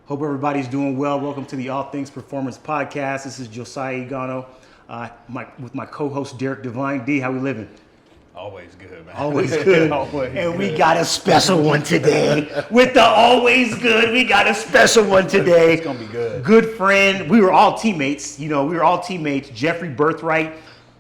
Hope everybody's doing well. Welcome to the All Things Performance Podcast. This is Josiah Igano with my co-host Derek Devine. D, how we living? Always good, man. Always good. Always and good. we got a special one today. With the always good, we got a special one today. It's going to be good. Good friend. We were all teammates. Jeffrey Birthwright.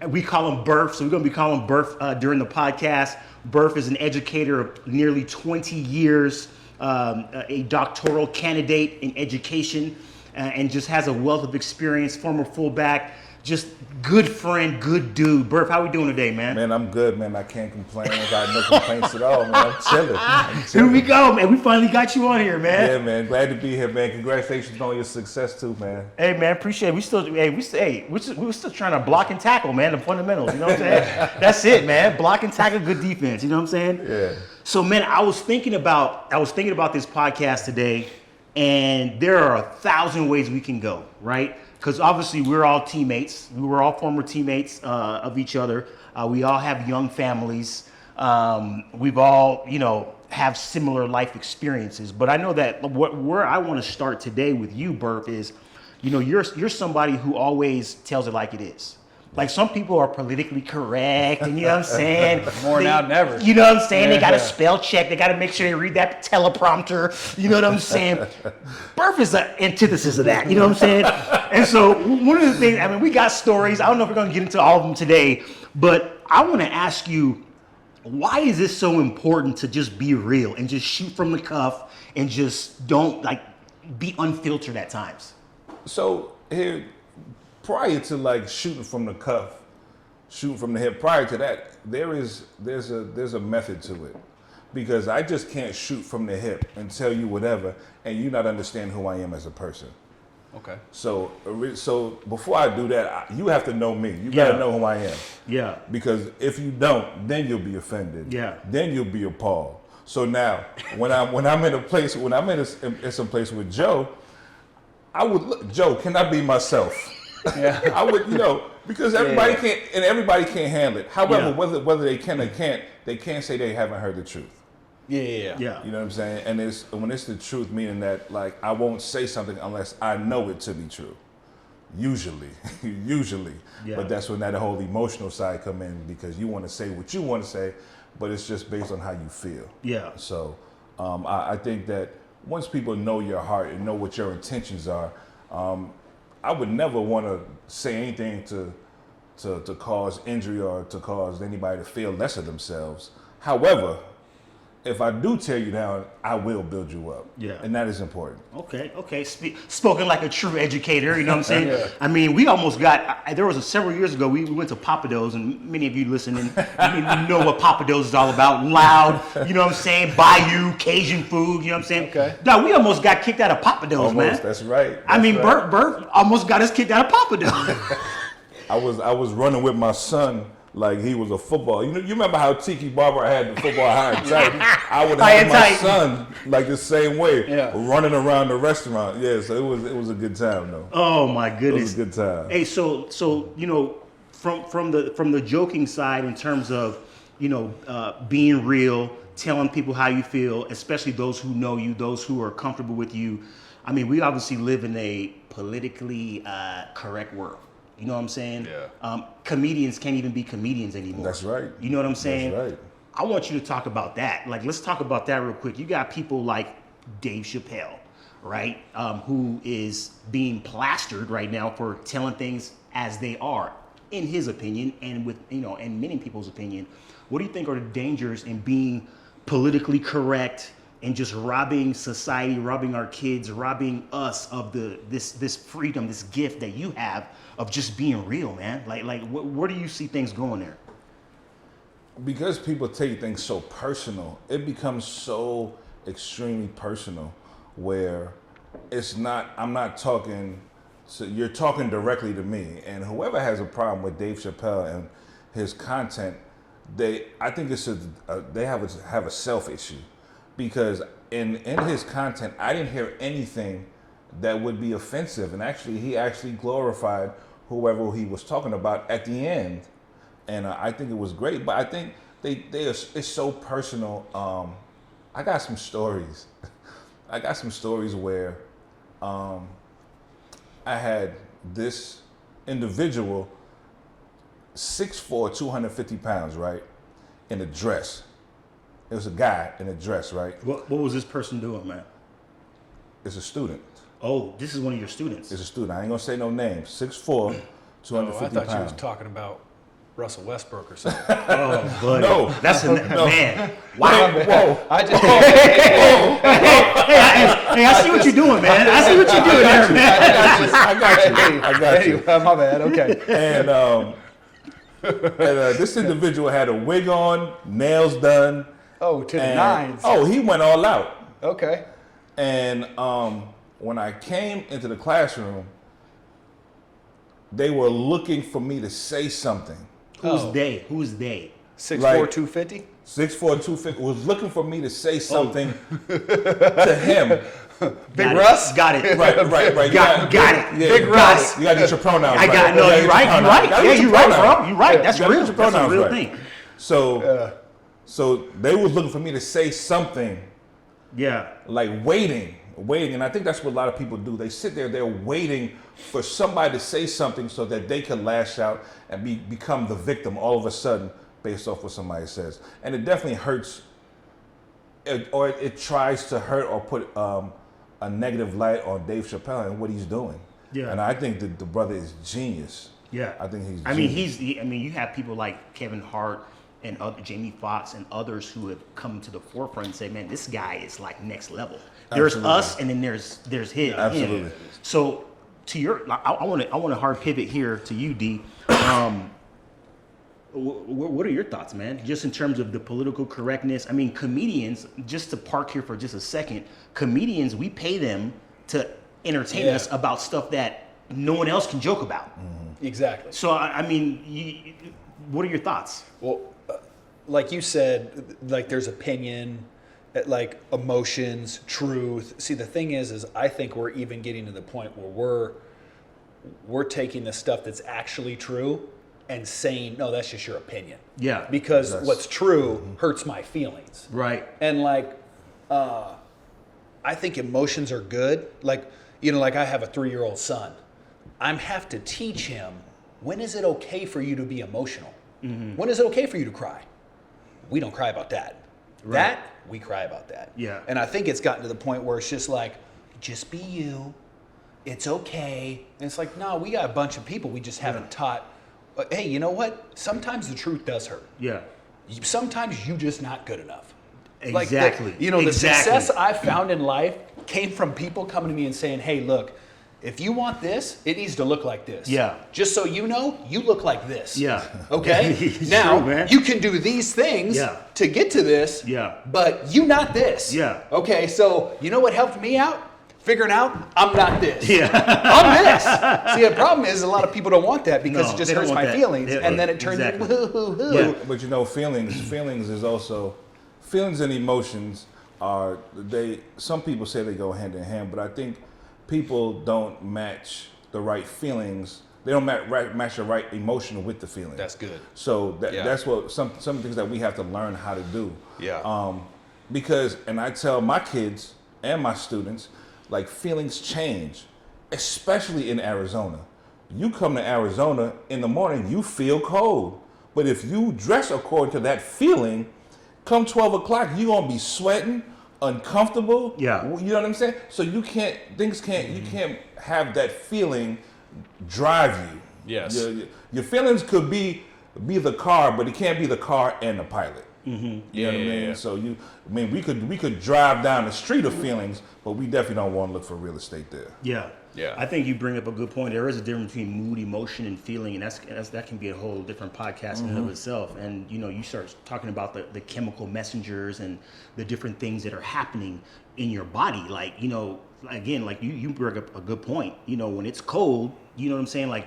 We call him Birf, so we're going to be calling him Birf during the podcast. Birf is an educator of nearly 20 years. A doctoral candidate in education and just has a wealth of experience, former fullback, just good friend, good dude. Birf, how we doing today, man? Man, I'm good, man. I can't complain. I got no complaints at all, man. I'm chilling. Here we go, man. We finally got you on here, man. Yeah, man. Glad to be here, man. Congratulations on your success too, man. Hey, man, appreciate it. We're still trying to block and tackle, man, the fundamentals. You know what I'm saying? That's it, man. Block and tackle, good defense. You know what I'm saying? Yeah. So, man, I was thinking about this podcast today, and there are 1,000 ways we can go, right? Because obviously we're all teammates. We were all former teammates of each other. We all have young families. We've all, have similar life experiences. But I know that where I want to start today with you, Birf, is, you're somebody who always tells it like it is. Like some people are politically correct, and you know what I'm saying? More now than ever. You know what I'm saying? They got to spell check. They got to make sure they read that teleprompter. You know what I'm saying? Birf is the antithesis of that. You know what I'm saying? And so one of the things, we got stories. I don't know if we're going to get into all of them today, but I want to ask you, why is this so important to just be real and just shoot from the cuff and just don't be unfiltered at times? So here, prior to shooting from the cuff, shooting from the hip, prior to that, there's a method to it, because I just can't shoot from the hip and tell you whatever, and you not understand who I am as a person. Okay. So before I do that, you have to know me. You gotta know who I am. Yeah. Because if you don't, then you'll be offended. Yeah. Then you'll be appalled. So now, when I'm in some place with Joe, I would look, Joe, can I be myself? Yeah. I would, because everybody can't handle it. However, whether they can or can't, they can't say they haven't heard the truth. Yeah. You know what I'm saying? And when it's the truth, meaning that I won't say something unless I know it to be true. Usually. Yeah. But that's when that whole emotional side come in, because you want to say what you want to say, but it's just based on how you feel. Yeah. So I think that once people know your heart and know what your intentions are, I would never want to say anything to cause injury or to cause anybody to feel less of themselves. However, if I do tear you down, I will build you up. Yeah. And that is important. Okay. Spoken like a true educator, you know what I'm saying? Yeah. We almost got, there was several years ago, we went to Papados, and many of you listening, you know what Papados is all about. Loud, you know what I'm saying? Bayou, Cajun food, you know what I'm saying? Okay. Dog, we almost got kicked out of Papados, Almost, man. that's right. Bert almost got us kicked out of Papados. I was running with my son like he was a football. You remember how Tiki Barber had the football high and tight? I would have my son like the same way, running around the restaurant. Yeah, so it was a good time though. Oh my goodness. It was a good time. Hey, so from the joking side, in terms of being real, telling people how you feel, especially those who know you, those who are comfortable with you. We obviously live in a politically correct world. You know what I'm saying? Yeah. Comedians can't even be comedians anymore. That's right. You know what I'm saying? That's right. I want you to talk about that. Let's talk about that real quick. You got people like Dave Chappelle, right? Who is being plastered right now for telling things as they are, in his opinion, and in many people's opinion. What do you think are the dangers in being politically correct and just robbing society, robbing our kids, robbing us of this freedom, this gift that you have of just being real, man? Where do you see things going there? Because people take things so personal, it becomes so extremely personal, where I'm not talking, so you're talking directly to me. And whoever has a problem with Dave Chappelle and his content, I think they have a self issue. Because in his content, I didn't hear anything that would be offensive. And he actually glorified whoever he was talking about at the end. And I think it was great. But I think it's so personal. I got some stories. Where I had this individual, 6'4", 250 pounds, right, in a dress. It was a guy in a dress, right? What was this person doing, man? It's a student. Oh, this is one of your students. It's a student. I ain't gonna say no names. 6'4", 250 I thought you was pounds. talking about Russell Westbrook or something. Oh, buddy. No. That's a man. Wow. Whoa. I just Hey, I see what you're doing, man. I see what you're doing there, man. I got you. Anyway, my bad. Okay. And this individual had a wig on, nails done. Oh, to the and- nines. Oh, he went all out. Okay. And when I came into the classroom, they were looking for me to say something. Who's they? Who's they? 6'4", Like- 250. 6'4", 250 was looking for me to say something to him. Big Got it. Russ? Got it. Right. Got it. Yeah, Big Russ. You gotta get your pronouns I right. got no. You're right. You're right. Yeah, you're right, bro. You're right. That's You gotta real. get your That's a pronouns real right. thing. So they was looking for me to say something, Yeah. like waiting, and I think that's what a lot of people do. They sit there, they're waiting for somebody to say something so that they can lash out and become the victim all of a sudden based off what somebody says. And it definitely hurts, or it tries to hurt or put a negative light on Dave Chappelle and what he's doing. Yeah. And I think that the brother is genius. Yeah. I think he's I mean, genius. you have people like Kevin Hart and Jamie Foxx and others who have come to the forefront and say, man, this guy is like next level. There's Absolutely. us, and then there's him. Absolutely. So to your, I want to hard pivot here to you, D. What are your thoughts, man? Just in terms of the political correctness. I mean, comedians, just to park here for just a second, comedians, we pay them to entertain us about stuff that no one else can joke about. Exactly. So, I mean, what are your thoughts? Well, like you said, like there's opinion, like emotions, truth. See, the thing is I think we're even getting to the point where we're taking the stuff that's actually true and saying, no, that's just your opinion. Yeah. Because Yes. what's true hurts my feelings. Right. And like, I think emotions are good. Like, you know, like I have a 3-year-old son. I have to teach him, when is it okay for you to be emotional? When is it okay for you to cry? We don't cry about that. Right. That, we cry about that. Yeah. And I think it's gotten to the point where it's just like, just be you. It's okay. And it's like, no, we got a bunch of people we just haven't taught. Hey, you know what? Sometimes the truth does hurt. Yeah. Sometimes you're just not good enough. Exactly. The success I found in life came from people coming to me and saying, hey, look, if you want this, it needs to look like this. Yeah. Just so you know, you look like this. Yeah. Okay? It's Now, true, man. you can do these things Yeah. to get to this. Yeah. But you not this. Yeah. Okay, so you know what helped me out? Figuring out I'm not this. Yeah. I'm this. See, the problem is a lot of people don't want that because No, it just they don't hurts want my that. feelings. Yeah, And then it turns exactly. into woo-hoo-hoo. Yeah. But you know, feelings is also, feelings and emotions are, some people say they go hand in hand, but I think people don't match the right feelings. They don't match the right emotion with the feeling. That's good. So Yeah. that's what some things that we have to learn how to do. Yeah. Because, and I tell my kids and my students, like, feelings change, especially in Arizona. You come to Arizona in the morning, you feel cold. But if you dress according to that feeling, come 12 o'clock, you're going to be sweating, uncomfortable. Yeah. You know what I'm saying? So you can't have that feeling drive you. Yes. Your feelings could be the car, but it can't be the car and the pilot. You know what I mean? Yeah. So we could drive down the street of feelings, but we definitely don't want to look for real estate there. Yeah. Yeah. I think you bring up a good point. There is a difference between mood, emotion, and feeling, and that can be a whole different podcast in and of itself. And you start talking about the chemical messengers and the different things that are happening in your body. Like, again, like you bring up a good point. When it's cold, you know what I'm saying? Like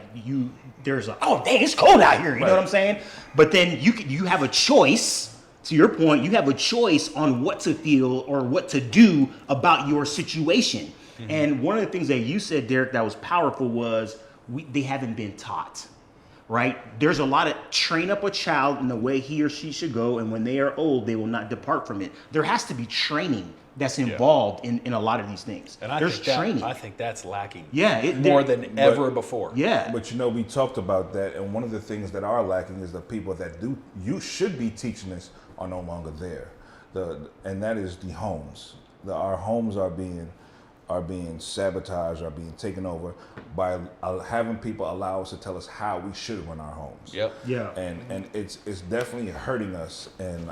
there's oh dang, it's cold out here. You know what I'm saying? But then you have a choice. To your point, you have a choice on what to feel or what to do about your situation. And one of the things that you said, Derek, that was powerful was they haven't been taught, right? There's a lot of train up a child in the way he or she should go, and when they are old, they will not depart from it. There has to be training that's involved in a lot of these things. And There's training. I think that's lacking. Yeah, more than ever before. Yeah. But we talked about that, and one of the things that are lacking is the people that you should be teaching this are no longer there. And that is the homes. Our homes are being sabotaged, are being taken over by having people allow us to tell us how we should run our homes. Yep. Yeah. And it's definitely hurting us. And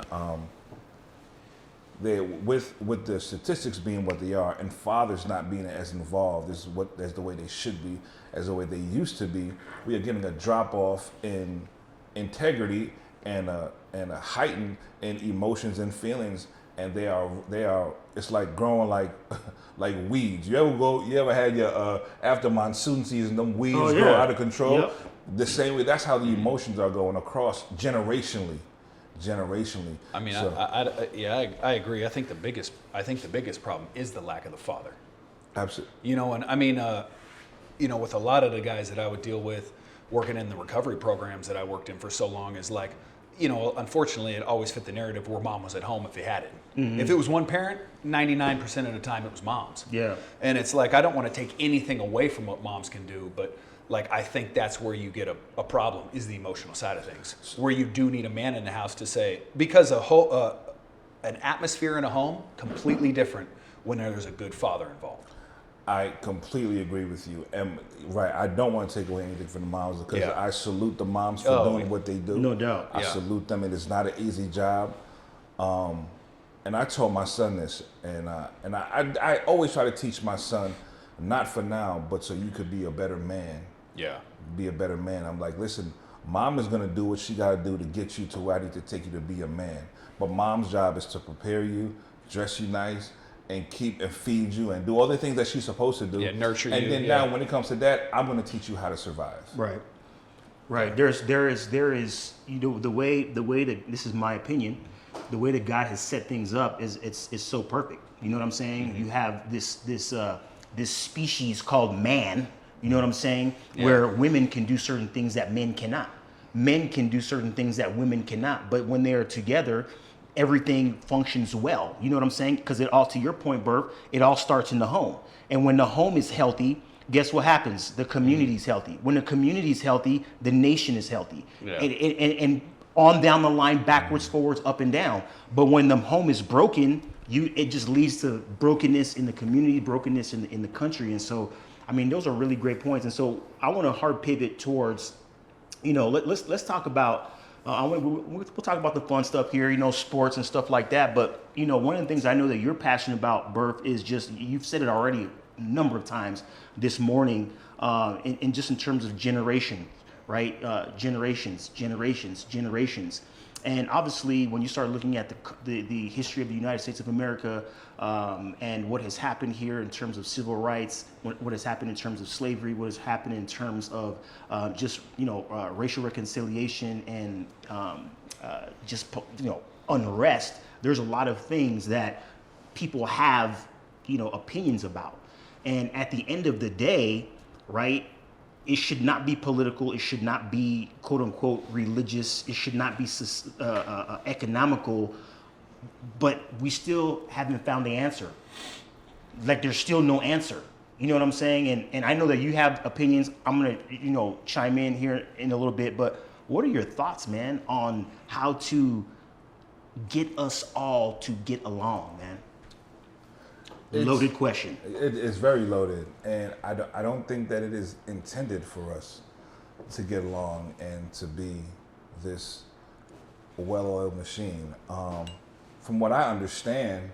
with the statistics being what they are, and fathers not being as involved as the way they should be, as the way they used to be, we are getting a drop off in integrity and a heightened in emotions and feelings, and they are it's like growing like weeds. You ever had your after monsoon season, them weeds grow out of control? Yep. The same way, that's how the emotions are going across generationally. I mean, So, I agree. I think the biggest problem is the lack of the father. absolutely. And I mean, with a lot of the guys that I would deal with working in the recovery programs that I worked in for so long is like, unfortunately, it always fit the narrative where mom was at home if they had it. Mm-hmm. If it was one parent, 99% of the time it was mom's. Yeah. And it's like, I don't want to take anything away from what moms can do, but like, I think that's where you get a problem, is the emotional side of things, where you do need a man in the house to say, because an atmosphere in a home, completely different when there's a good father involved. I completely agree with you. And right, I don't want to take away anything from the moms, because I salute the moms for doing what they do. No doubt. I salute them. It is not an easy job. And I told my son this, and I always try to teach my son, not for now, but so you could be a better man. Yeah. Be a better man. I'm like, listen, mom is going to do what she got to do to get you to where I need to take you to be a man. But mom's job is to prepare you, dress you nice, and keep and feed you and do all the things that she's supposed to do. Yeah, nurture you. And then now when it comes to that, I'm going to teach you how to survive. Right. There is the way that, this is my opinion, the way that God has set things up is so perfect. You know what I'm saying? Mm-hmm. You have this species called man. You know what I'm saying? Yeah. Where women can do certain things that men cannot. Men can do certain things that women cannot. But when they are together, everything functions well. You know what I'm saying? Because it all, to your point, Birf, it all starts in the home. And when the home is healthy, guess what happens? The community is healthy. When the community is healthy, the nation is healthy. Yeah. And on down the line, backwards, forwards, up and down. But when the home is broken, it just leads to brokenness in the community, brokenness in the country. And so, I mean, those are really great points. And so I want to hard pivot towards, let's talk about, we'll talk about the fun stuff here, sports and stuff like that. But, one of the things I know that you're passionate about, Birf, is just, you've said it already a number of times this morning, in just in terms of generation, right? Generations. And obviously, when you start looking at the history of the United States of America, and what has happened here in terms of civil rights, what has happened in terms of slavery, what has happened in terms of racial reconciliation and unrest, there's a lot of things that people have opinions about. And at the end of the day, right, it should not be political. It should not be quote unquote religious. It should not be economical. But we still haven't found the answer. Like, there's still no answer. You know what I'm saying? And I know that you have opinions. I'm gonna chime in here in a little bit. But what are your thoughts, man, on how to get us all to get along, man? Loaded question. It's very loaded, and I don't think that it is intended for us to get along and to be this well-oiled machine. From what I understand,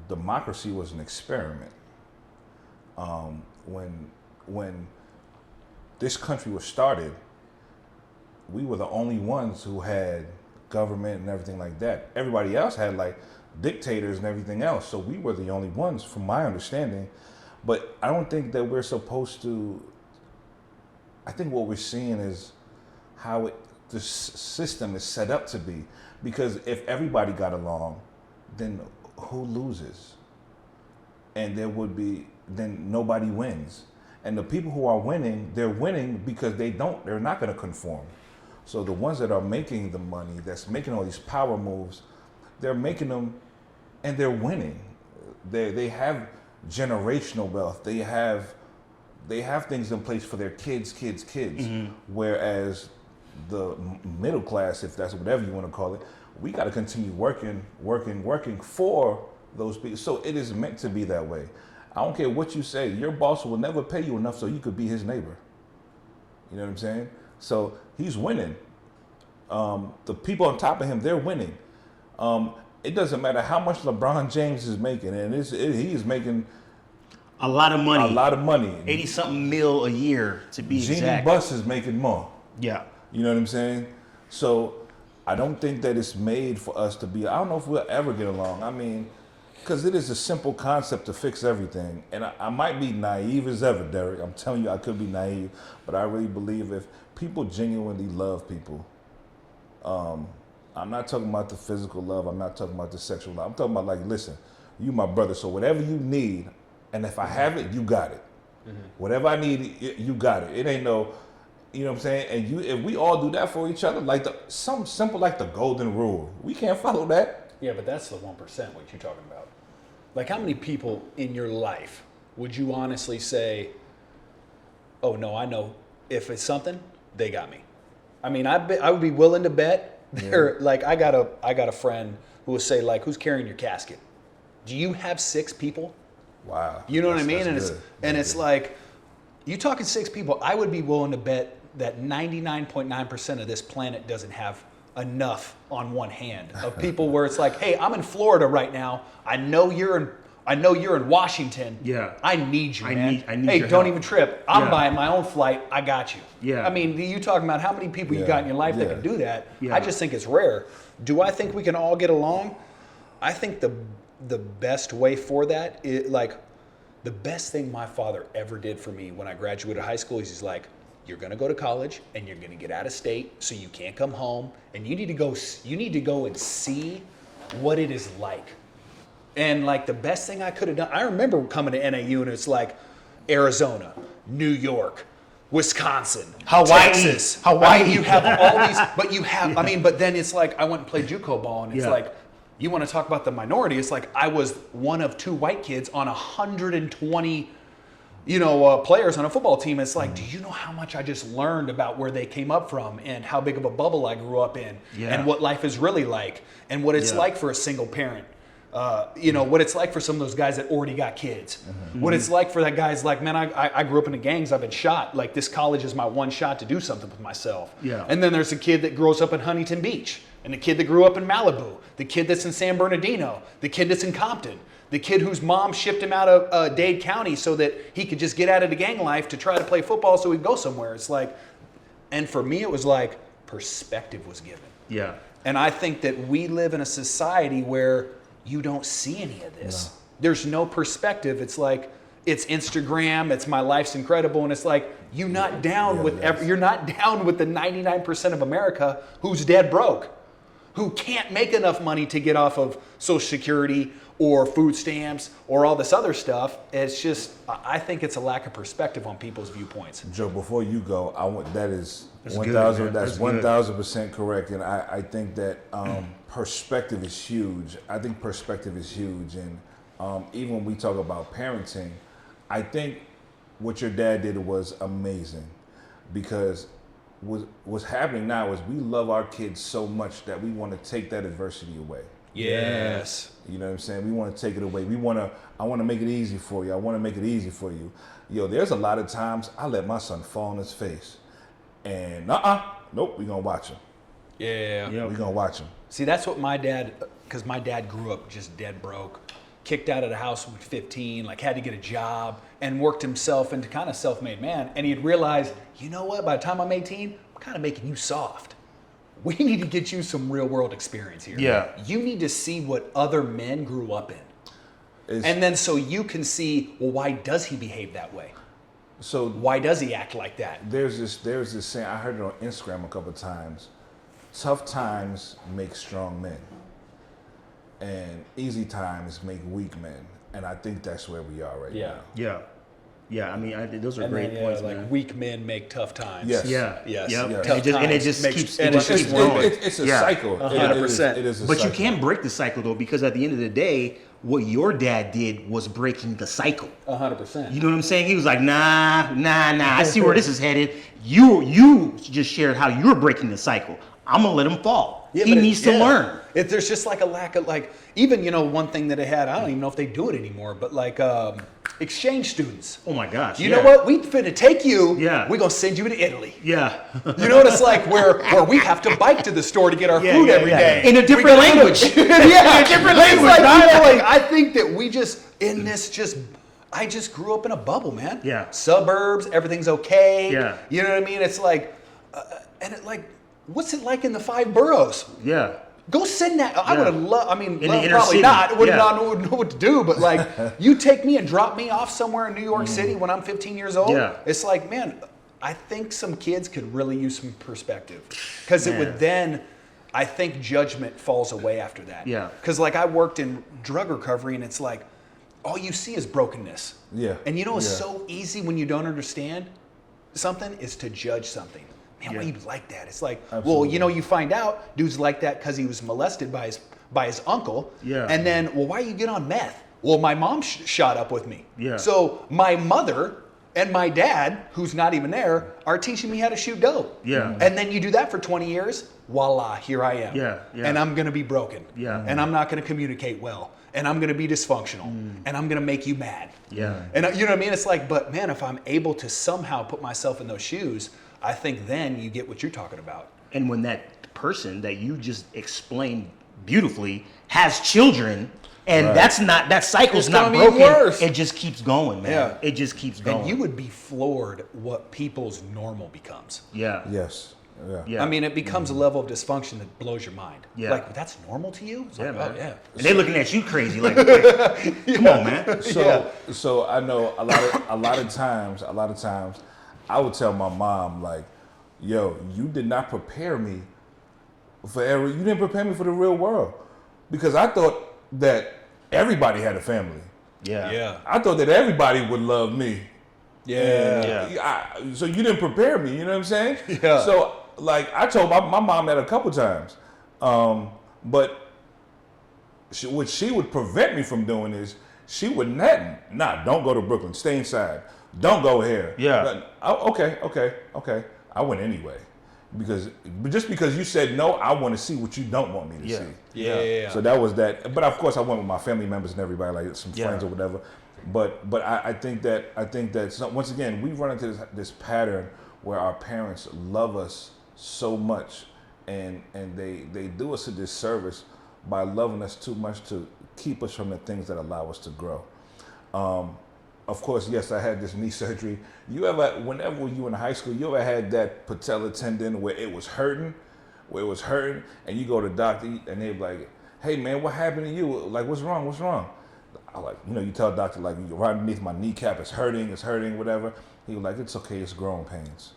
democracy was an experiment. When this country was started, we were the only ones who had government and everything like that. Everybody else had dictators and everything else. So we were the only ones, from my understanding. But I don't think that we're supposed to. I think what we're seeing is how the system is set up to be. Because if everybody got along, then who loses? And then nobody wins. And the people who are winning, they're winning because they're not going to conform. So the ones that are making the money, that's making all these power moves, they're making them and they're winning. They have generational wealth. They have things in place for their kids. Whereas the middle class, if that's whatever you want to call it, we got to continue working for those people. So it is meant to be that way. I don't care what you say. Your boss will never pay you enough so you could be his neighbor. You know what I'm saying? So he's winning. The people on top of him, they're winning. It doesn't matter how much LeBron James is making, and he is making a lot of money. 80-something mil a year to be exact. exact. Bus is making more. Yeah. You know what I'm saying? So I don't think that it's made for us to be, I don't know if we'll ever get along. I mean, because it is a simple concept to fix everything. And I might be naive as ever, Derek. I'm telling you, I could be naive. But I really believe if people genuinely love people, I'm not talking about the physical love. I'm not talking about the sexual love. I'm talking about like, listen, you my brother. So whatever you need, and if I have it, you got it. Mm-hmm. Whatever I need, you got it. It ain't no, you know what I'm saying? And if we all do that for each other, like something simple like the golden rule, we can't follow that. Yeah, but that's the 1%, what you're talking about. Like, how many people in your life would you honestly say, oh, no, I know if it's something, they got me? I mean, I would be willing to bet. Like, I got a friend who will say, like, who's carrying your casket? Do you have 6 people? Wow. You know what I mean? And good. it's like, you talking 6 people, I would be willing to bet that 99.9% of this planet doesn't have enough on one hand of people where it's like, hey, I'm in Florida right now. I know you're in Washington. Yeah. I need you, man. I need hey, your don't help. even trip. I'm buying my own flight. I got you. Yeah. I mean, you talking about how many people you got in your life that can do that. Yeah. I just think it's rare. Do I think we can all get along? I think the best way for that is, like, the best thing my father ever did for me when I graduated high school is he's like, you're going to go to college and you're going to get out of state so you can't come home, and you need to go and see what it is like. And like, the best thing I could have done, I remember coming to NAU and it's like Arizona, New York, Wisconsin, Hawaii. Texas. Hawaii. I mean, you have all these, but you have, I mean, but then it's like, I went and played JUCO ball, and it's like, you want to talk about the minority, it's like I was one of 2 white kids on 120 players on a football team. It's like, do you know how much I just learned about where they came up from and how big of a bubble I grew up in, and what life is really like, and what it's like for a single parent. What it's like for some of those guys that already got kids. Mm-hmm. What it's like for that guy's like, man, I grew up in the gangs. I've been shot. Like, this college is my one shot to do something with myself. Yeah. And then there's a kid that grows up in Huntington Beach, and the kid that grew up in Malibu, the kid that's in San Bernardino, the kid that's in Compton, the kid whose mom shipped him out of Dade County so that he could just get out of the gang life to try to play football so he'd go somewhere. It's like, and for me, it was like perspective was given. Yeah. And I think that we live in a society where you don't see any of this. No. There's no perspective. It's like, it's Instagram, it's my life's incredible, and it's like, you're not down with you're not down with the 99% of America who's dead broke, who can't make enough money to get off of Social Security or food stamps or all this other stuff. It's just, I think it's a lack of perspective on people's viewpoints. Joe, before you go, that is 1,000% correct, and I think that perspective is huge. I think perspective is huge, and even when we talk about parenting, I think what your dad did was amazing, because what's happening now is we love our kids so much that we want to take that adversity away. Yes. You know what I'm saying? We want to take it away. I want to make it easy for you. I want to make it easy for you. Yo, there's a lot of times I let my son fall on his face, and nope, we're going to watch him. Yeah. We're going to watch him. See, that's what because my dad grew up just dead broke, kicked out of the house when 15, like had to get a job, and worked himself into kind of self-made man. And he'd realized, you know what, by the time I'm 18, I'm kind of making you soft. We need to get you some real world experience here. Yeah. You need to see what other men grew up in. And then so you can see, well, why does he behave that way? So why does he act like that? There's this saying, I heard it on Instagram a couple of times. Tough times make strong men, and easy times make weak men. And I think that's where we are right now. Yeah. Yeah, I mean, those are And great then, points, like man. weak men make tough times. Yes. Yeah. Yes. Yep. Yes. Tough And it just times keeps makes- it just and keeps it's growing. It's a Yeah. cycle. 100%. It is a But cycle. you can break the cycle though, because at the end of the day, what your dad did was breaking the cycle. 100%. You know what I'm saying? He was like, nah. I see where this is headed. You just shared how you're breaking the cycle. I'm gonna let him fall. Yeah, He but needs to learn. There's just like a lack of like, even, one thing that it had, I don't even know if they do it anymore, but like exchange students. Oh my gosh. You know what? We finna take you. Yeah. We're gonna send you to Italy. Yeah. You know what it's like where we have to bike to the store to get our food every day. In a different language. Yeah, different it's language, like, right? I think that we just in this I just grew up in a bubble, man. Yeah. Suburbs, everything's okay. Yeah. You know what I mean? It's like, what's it like in the 5 boroughs? Yeah. Go send that. I Yeah. would have loved. I mean, In the inner probably city. not. Would Yeah. not know what to do. But like, you take me and drop me off somewhere in New York City when I'm 15 years old. Yeah. It's like, man, I think some kids could really use some perspective, because it would then. I think judgment falls away after that. Yeah. Because like I worked in drug recovery, and it's like, all you see is brokenness. Yeah. And it's Yeah. so easy when you don't understand something is to judge something. Man, why Yeah. you like that? It's like, Absolutely. well, you find out dude's like that because he was molested by his uncle. Yeah. And then, well, why you get on meth? Well, my mom shot up with me. Yeah. So my mother and my dad, who's not even there, are teaching me how to shoot dope. Yeah. And then you do that for 20 years, voila, here I am. Yeah, yeah. And I'm gonna be broken. Yeah. And I'm not gonna communicate well. And I'm gonna be dysfunctional. And I'm gonna make you mad. Yeah. And you know what I mean? It's like, but man, if I'm able to somehow put myself in those shoes, I think then you get what you're talking about. And when that person that you just explained beautifully has children, and Right. that cycle's It's not gonna be broken, worse. it just keeps going, man. Yeah. It just keeps going. And you would be floored what people's normal becomes. yeah. Yes. Yeah. Yeah. I mean, it becomes a level of dysfunction that blows your mind. Yeah. Like, that's normal to you? It's Yeah, like, man. oh, yeah. And they're looking at you crazy, like, come on, man. So I know a lot of times I would tell my mom, like, yo, you did not prepare me you didn't prepare me for the real world, because I thought that everybody had a family. Yeah. Yeah. I thought that everybody would love me. Yeah. Yeah. So you didn't prepare me, you know what I'm saying? Yeah. So like I told my mom that a couple times, but what she would prevent me from doing is she would not, don't go to Brooklyn, stay inside, don't go here. Yeah. Okay. I went anyway, just because you said no, I want to see what you don't want me to Yeah. see. Yeah. So that was that. But of course, I went with my family members and everybody, like some Yeah. friends or whatever. But I think that once again we run into this pattern where our parents love us so much, and they do us a disservice by loving us too much to keep us from the things that allow us to grow. Of course, yes, I had this knee surgery. Whenever you were in high school, you ever had that patella tendon where it was hurting, and you go to the doctor and they're like, hey man, what happened to you? Like, what's wrong? I like, you tell the doctor, like, right underneath my kneecap, it's hurting, whatever. He was like, it's okay, it's growing pains.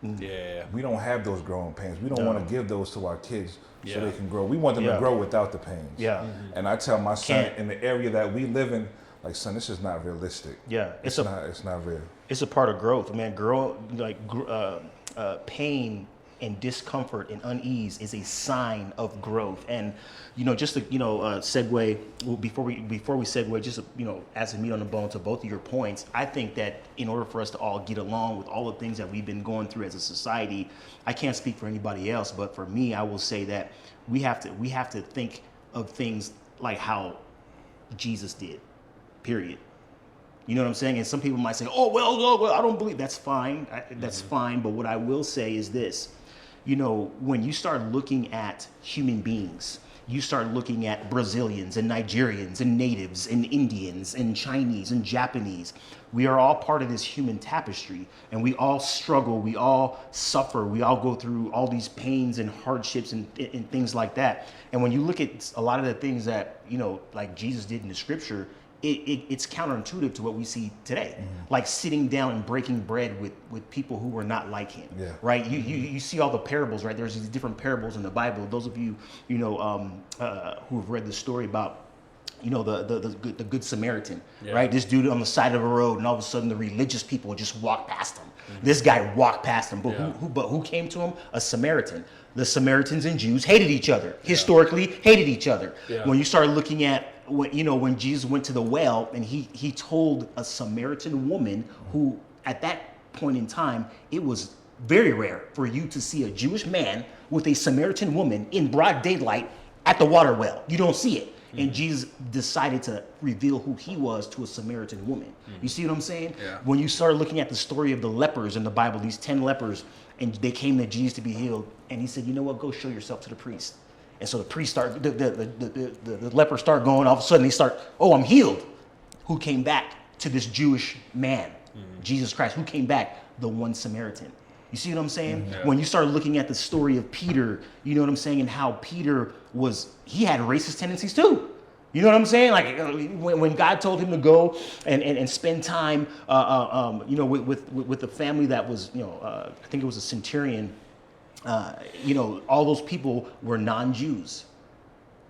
Yeah. We don't have those growing pains. We don't want to give those to our kids so Yeah. they can grow. We want them Yeah. to grow without the pains. Yeah. And I tell my son Can't. in the area that we live in, like, son, this is not realistic. Yeah. It's not real. It's a part of growth, man. Pain and discomfort and unease is a sign of growth. And just to segue before we segue, just add some meat on the bone to both of your points. I think that in order for us to all get along with all the things that we've been going through as a society, I can't speak for anybody else, but for me, I will say that we have to think of things like how Jesus did. Period. You know what I'm saying? And some people might say, oh, well, I don't believe. That's fine. That's fine. But what I will say is this. When you start looking at human beings, you start looking at Brazilians and Nigerians and natives and Indians and Chinese and Japanese. We are all part of this human tapestry, and we all struggle. We all suffer. We all go through all these pains and hardships and things like that. And when you look at a lot of the things that, like Jesus did in the scripture, it's counterintuitive to what we see today, like sitting down and breaking bread with people who were not like him. Yeah. Right? You see all the parables, right? There's these different parables in the Bible. Those of you who have read the story about you know, the good Samaritan, right? This dude on the side of a road, and all of a sudden the religious people just walk past him. This guy walked past him, but who came to him? A Samaritan. The Samaritans and Jews hated each other. Historically, hated each other. When you start looking at when Jesus went to the well, and he told a Samaritan woman who, at that point in time, it was very rare for you to see a Jewish man with a Samaritan woman in broad daylight at the water well. You don't see it. And Jesus decided to reveal who he was to a Samaritan woman. You see what I'm saying? Yeah. When you start looking at the story of the lepers in the Bible, these 10 lepers, and they came to Jesus to be healed, and he said, you know what, go show yourself to the priest. And so the priest started, the lepers start going, all of a sudden they start, oh, I'm healed. Who came back to this Jewish man? Jesus Christ. Who came back? The one Samaritan. You see what I'm saying? Yeah. When you start looking at the story of Peter, you know what I'm saying, and how Peter he had racist tendencies too. You know what I'm saying? Like when God told him to go and spend time, you know, with the family that was, you know, I think it was a centurion. You know, all those people were non-Jews,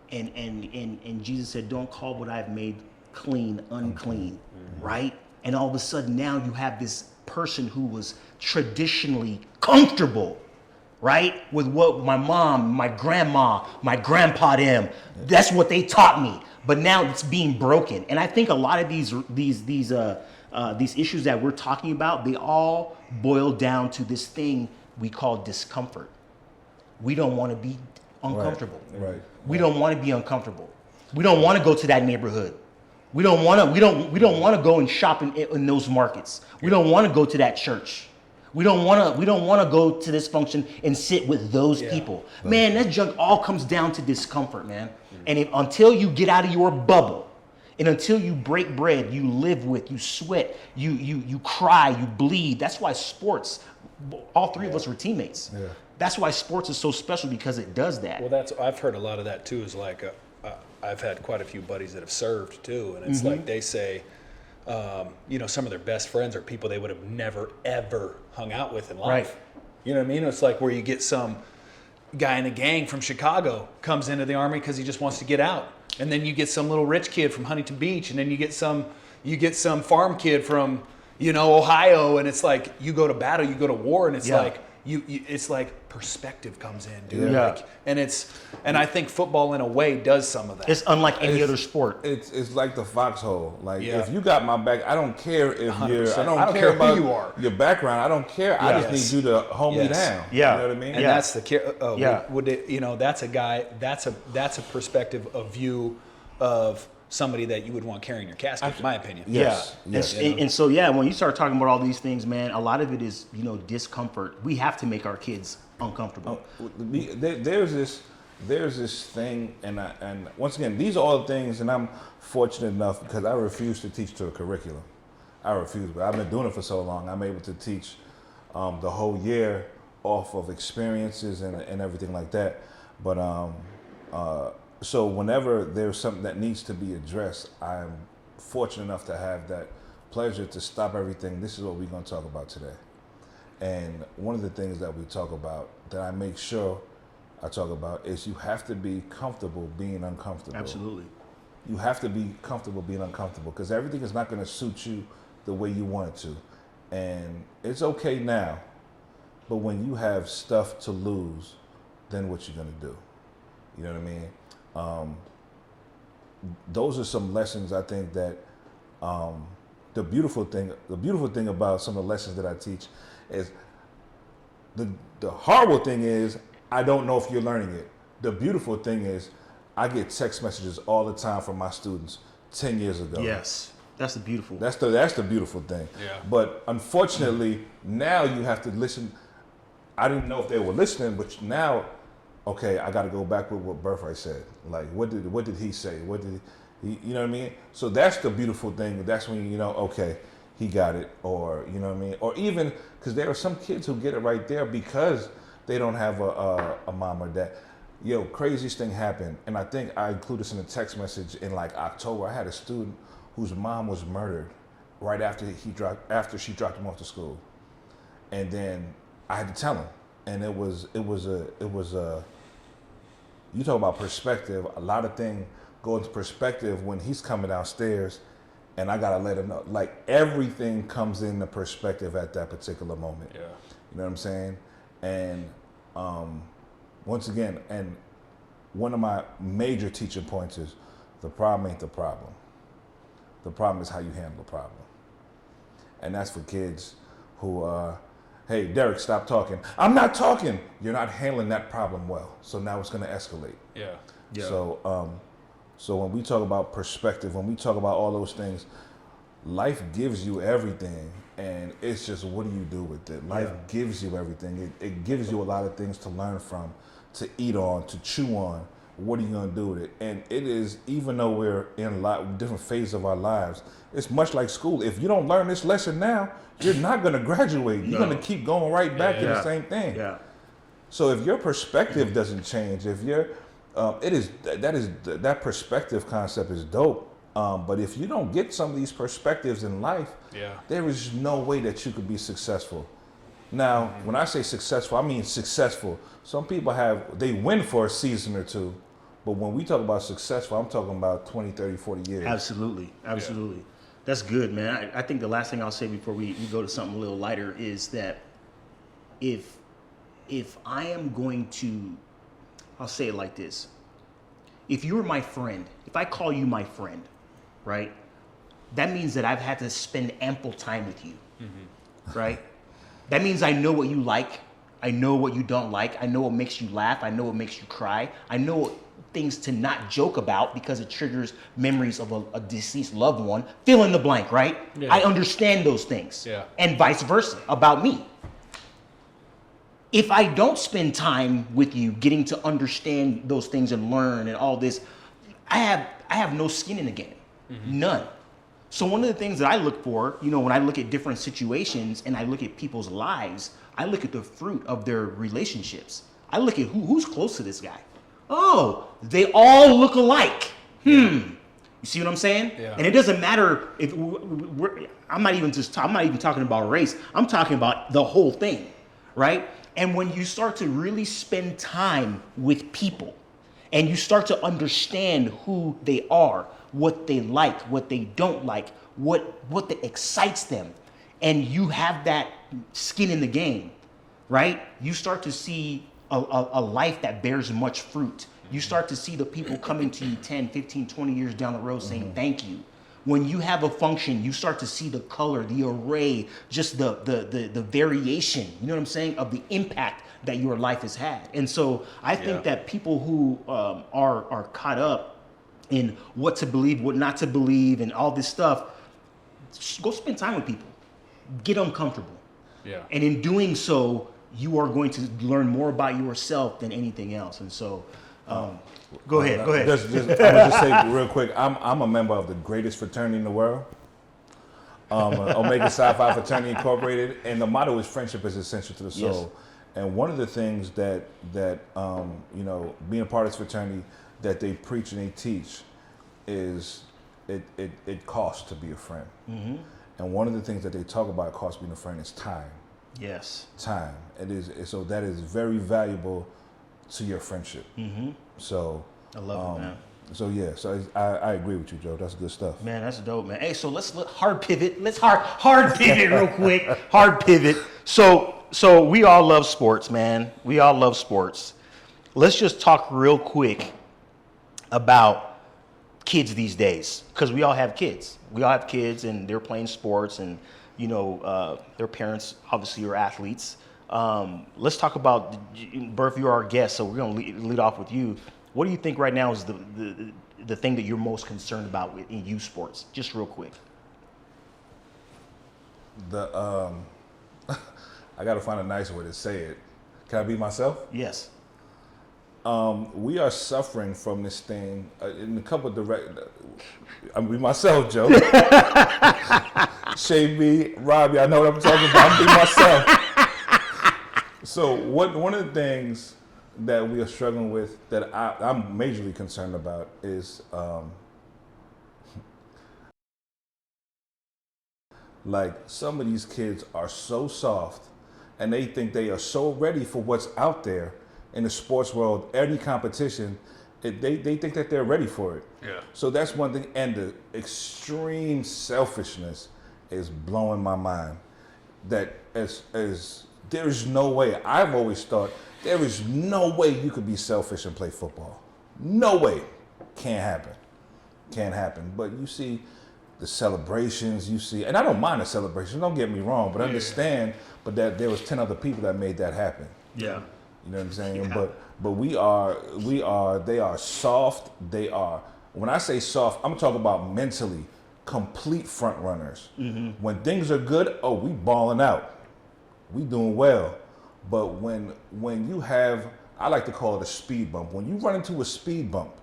and Jesus said, "Don't call what I've made clean unclean," right? And all of a sudden now you have this person who was traditionally comfortable, right, with what my mom, my grandma, my grandpa them, that's what they taught me. But now it's being broken. And I think a lot of these issues that we're talking about, they all boil down to this thing we call discomfort. We don't want to be uncomfortable. Right. We don't want to be uncomfortable. We don't want to go to that neighborhood. We don't want to go and shop in those markets. We don't want to go to that church. We don't want to go to this function and sit with those people. Man, that junk all comes down to discomfort, man. And until you get out of your bubble, and until you break bread, you live with, you sweat, you cry, you bleed. That's why sports, all three of us were teammates. Yeah. That's why sports is so special, because it does that. Well, I've heard a lot of that too. Is like I've had quite a few buddies that have served too, and it's like they say, you know, some of their best friends are people they would have never ever hung out with in life. Right. You know what I mean? It's like where you get some guy in a gang from Chicago comes into the Army because he just wants to get out, and then you get some little rich kid from Huntington Beach, and then you get some farm kid from, you know, Ohio, and it's like you go to battle, you go to war, and it's like it's like perspective comes in, dude. Yeah. Like, and I think football in a way does some of that. It's unlike any other sport. It's like the foxhole. Like if you got my back, I don't care if you're. I don't care about who you are. Your background. I don't care. I just need you to hold me down. Yeah. You know what I mean? And that's the care. Oh, Yeah. Would it, you know, that's a guy. That's a perspective, a view of somebody that you would want carrying your casket, in my opinion. Yes. Yeah. Yes. And so, when you start talking about all these things, man, a lot of it is, you know, discomfort. We have to make our kids uncomfortable. There's this thing, and once again, these are all the things, and I'm fortunate enough because I refuse to teach to a curriculum. I refuse, but I've been doing it for so long. I'm able to teach the whole year off of experiences and everything like that. But so whenever there's something that needs to be addressed, I'm fortunate enough to have that pleasure to stop everything. This is what we're going to talk about today. And one of the things that we talk about, that I make sure I talk about, is you have to be comfortable being uncomfortable. Absolutely. You have to be comfortable being uncomfortable, because everything is not going to suit you the way you want it to. And it's okay now, but when you have stuff to lose, then what you going to do? You know what I mean? Those are some lessons I think that the beautiful thing about some of the lessons that I teach is the horrible thing is I don't know if you're learning it. The beautiful thing is I get text messages all the time from my students 10 years ago. Yes. That's the beautiful. That's the beautiful thing. Yeah. But unfortunately, now you have to listen. I didn't know if they were listening, but now, okay, I got to go back with what Birthwright said. Like, what did he say? What did he, you know what I mean? So that's the beautiful thing. That's when you know, okay, he got it, or you know what I mean? Or even, because there are some kids who get it right there because they don't have a mom or dad. Yo, craziest thing happened, and I think I included this in a text message in like October. I had a student whose mom was murdered right after she dropped him off to school, and then I had to tell him, and it was a. You talk about perspective. A lot of things go into perspective when he's coming downstairs, and I gotta let him know. Like everything comes into perspective at that particular moment. Yeah. You know what I'm saying? And once again, and one of my major teaching points is the problem ain't the problem. The problem is how you handle the problem. And that's for kids who, hey, Derek, stop talking. I'm not talking. You're not handling that problem well. So now it's going to escalate. Yeah. So when we talk about perspective, when we talk about all those things, life gives you everything, and it's just what do you do with it? Life gives you everything. It gives you a lot of things to learn from, to eat on, to chew on. What are you going to do with it? And it is, even though we're in a lot different phases of our lives, it's much like school. If you don't learn this lesson now, you're not going to graduate. You're going to keep going right back to the same thing. Yeah. So if your perspective doesn't change, if you're, that perspective concept is dope. But if you don't get some of these perspectives in life, there is no way that you could be successful. Now, when I say successful, I mean successful. Some people they win for a season or two, but when we talk about successful, I'm talking about 20, 30, 40 years. Absolutely. Yeah. That's good, man. I think the last thing I'll say before we go to something a little lighter is that if I am going to, I'll say it like this. If you're my friend, if I call you my friend, right, that means that I've had to spend ample time with you, right? That means I know what you like. I know what you don't like. I know what makes you laugh. I know what makes you cry. I know what things to not joke about because it triggers memories of a deceased loved one. Fill in the blank, right? Yeah. I understand those things. Yeah. And vice versa about me. If I don't spend time with you getting to understand those things and learn and all this, I have no skin in the game. None. So one of the things that I look for, when I look at different situations and I look at people's lives, I look at the fruit of their relationships. I look at who's close to this guy. Oh, they all look alike. You see what I'm saying? Yeah. And it doesn't matter if I'm not even talking about race. I'm talking about the whole thing, right? And when you start to really spend time with people and you start to understand who they are, what they like, what they don't like, what that excites them, and you have that skin in the game, right? You start to see a life that bears much fruit. You start to see the people coming to you 10, 15, 20 years down the road saying thank you. When you have a function, you start to see the color, the array, just the variation, you know what I'm saying, of the impact that your life has had. And so I think that people who are caught up in what to believe, what not to believe, and all this stuff, go spend time with people. Get uncomfortable. Yeah. And in doing so, you are going to learn more about yourself than anything else. And so, go ahead. I'm gonna just say real quick. I'm a member of the greatest fraternity in the world, Omega Psi Phi Fraternity Incorporated, and the motto is "Friendship is essential to the soul." Yes. And one of the things that being a part of this fraternity that they preach and they teach is it costs to be a friend. And one of the things that they talk about cost being a friend is time. Yes. Time. So that is very valuable to your friendship. So I love it, man. So I agree with you, Joe. That's good stuff. Man, that's dope, man. Hey, so let's hard pivot. Let's hard pivot real quick. Hard pivot. So we all love sports, man. We all love sports. Let's just talk real quick about kids these days, because we all have kids. We all have kids, and they're playing sports, and their parents obviously are athletes. Let's talk about Birf. You're our guest, so we're going to lead off with you. What do you think right now is the thing that you're most concerned about in youth sports? Just real quick. I got to find a nicer way to say it. Can I be myself? Yes. We are suffering from this thing in a couple of I'm be myself, Joe. Shave me, Robbie. I know what I'm talking about. I'm be myself. So one of the things that we are struggling with that I'm majorly concerned about is like some of these kids are so soft and they think they are so ready for what's out there in the sports world, any competition, They think that they're ready for it. Yeah. So that's one thing. And the extreme selfishness is blowing my mind. That as there's no way. I've always thought there is no way you could be selfish and play football. No way. Can't happen. But you see the celebrations, and I don't mind the celebrations, don't get me wrong, but understand, but that there was 10 other people that made that happen. Yeah. You know what I'm saying? Yeah. But they are soft. They are, when I say soft, I'm talking about mentally complete front runners. Mm-hmm. When things are good, we balling out. We doing well. But when you have, I like to call it a speed bump. When you run into a speed bump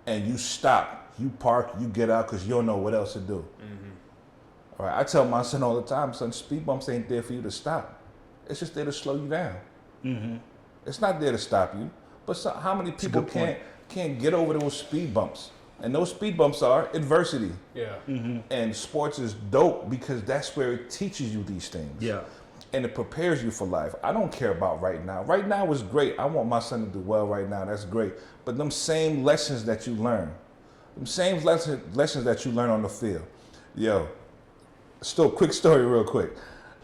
and you stop, you park, you get out because you don't know what else to do. Mm-hmm. All right, I tell my son all the time, son, speed bumps ain't there for you to stop. It's just there to slow you down. Mm-hmm. It's not there to stop you. But how many people can't get over those speed bumps? And those speed bumps are adversity. Yeah. Mm-hmm. And sports is dope because that's where it teaches you these things. Yeah. And it prepares you for life. I don't care about right now. Right now is great. I want my son to do well right now. That's great. But them same lessons that you learn, lessons that you learn on the field. Yo, still quick story real quick.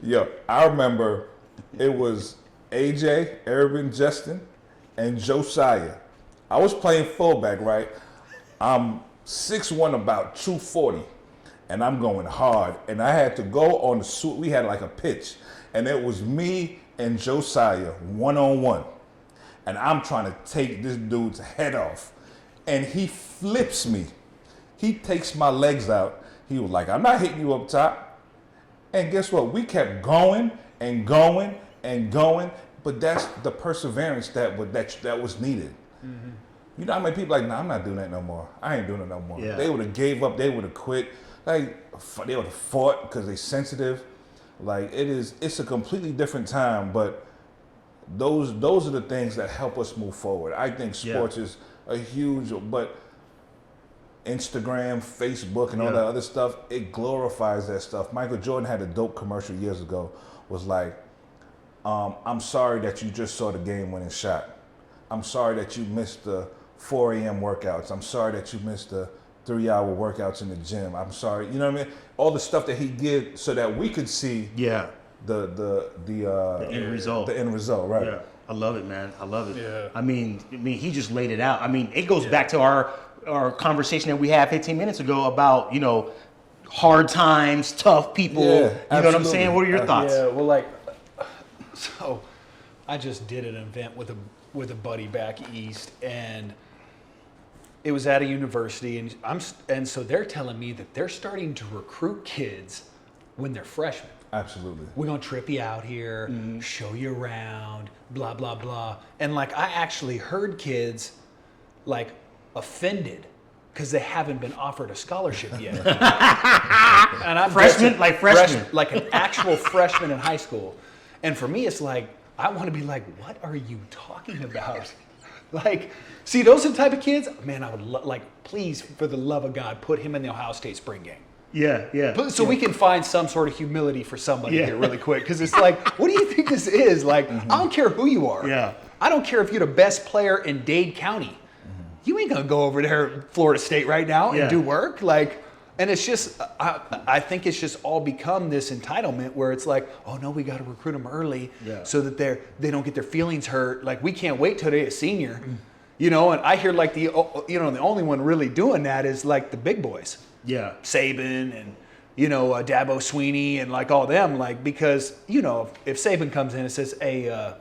Yo, I remember it was AJ, Erwin, Justin, and Josiah. I was playing fullback, right? I'm 6'1", about 240, and I'm going hard. And I had to go on the suit. We had like a pitch, and it was me and Josiah one-on-one. And I'm trying to take this dude's head off. And he flips me. He takes my legs out. He was like, I'm not hitting you up top. And guess what? We kept going and going and going. But that's the perseverance that was needed. Mm-hmm. You know how many people like, nah, I'm not doing that no more. I ain't doing it no more. Yeah. They would have gave up. They would have quit. Like, they would have fought because they're sensitive. Like, it's a completely different time, but those are the things that help us move forward. I think sports is a huge, but Instagram, Facebook, and all that other stuff, it glorifies that stuff. Michael Jordan had a dope commercial years ago, was like, I'm sorry that you just saw the game-winning shot. I'm sorry that you missed the 4 a.m. workouts. I'm sorry that you missed the 3-hour workouts in the gym. I'm sorry. You know what I mean? All the stuff that he did so that we could see the end result. The end result, right? Yeah. I love it, man. I love it. Yeah. I mean, he just laid it out. I mean, it goes back to our conversation that we had 15 minutes ago about, hard times, tough people. Yeah, you know what I'm saying? What are your thoughts? Yeah, well, so I just did an event with a buddy back east, and it was at a university, and so they're telling me that they're starting to recruit kids when they're freshmen. Absolutely. We're gonna trip you out here, show you around, blah blah blah. And I actually heard kids offended because they haven't been offered a scholarship yet. And I'm freshmen, like an actual freshman in high school. And for me, it's like I want to be like, what are you talking about? See, those are the type of kids. Man, I would please, for the love of God, put him in the Ohio State spring game. Yeah. So we can find some sort of humility for somebody here really quick. Because it's like, what do you think this is? I don't care who you are. Yeah. I don't care if you're the best player in Dade County. Mm-hmm. You ain't going to go over there at Florida State right now and do work. And it's just, I think it's just all become this entitlement where it's like, oh no, we got to recruit them early so that they don't get their feelings hurt. Like, we can't wait till they're a senior. And I hear the only one really doing that is the big boys. Yeah. Saban and, Dabo Sweeney and all them, because, if Saban comes in and says, hey,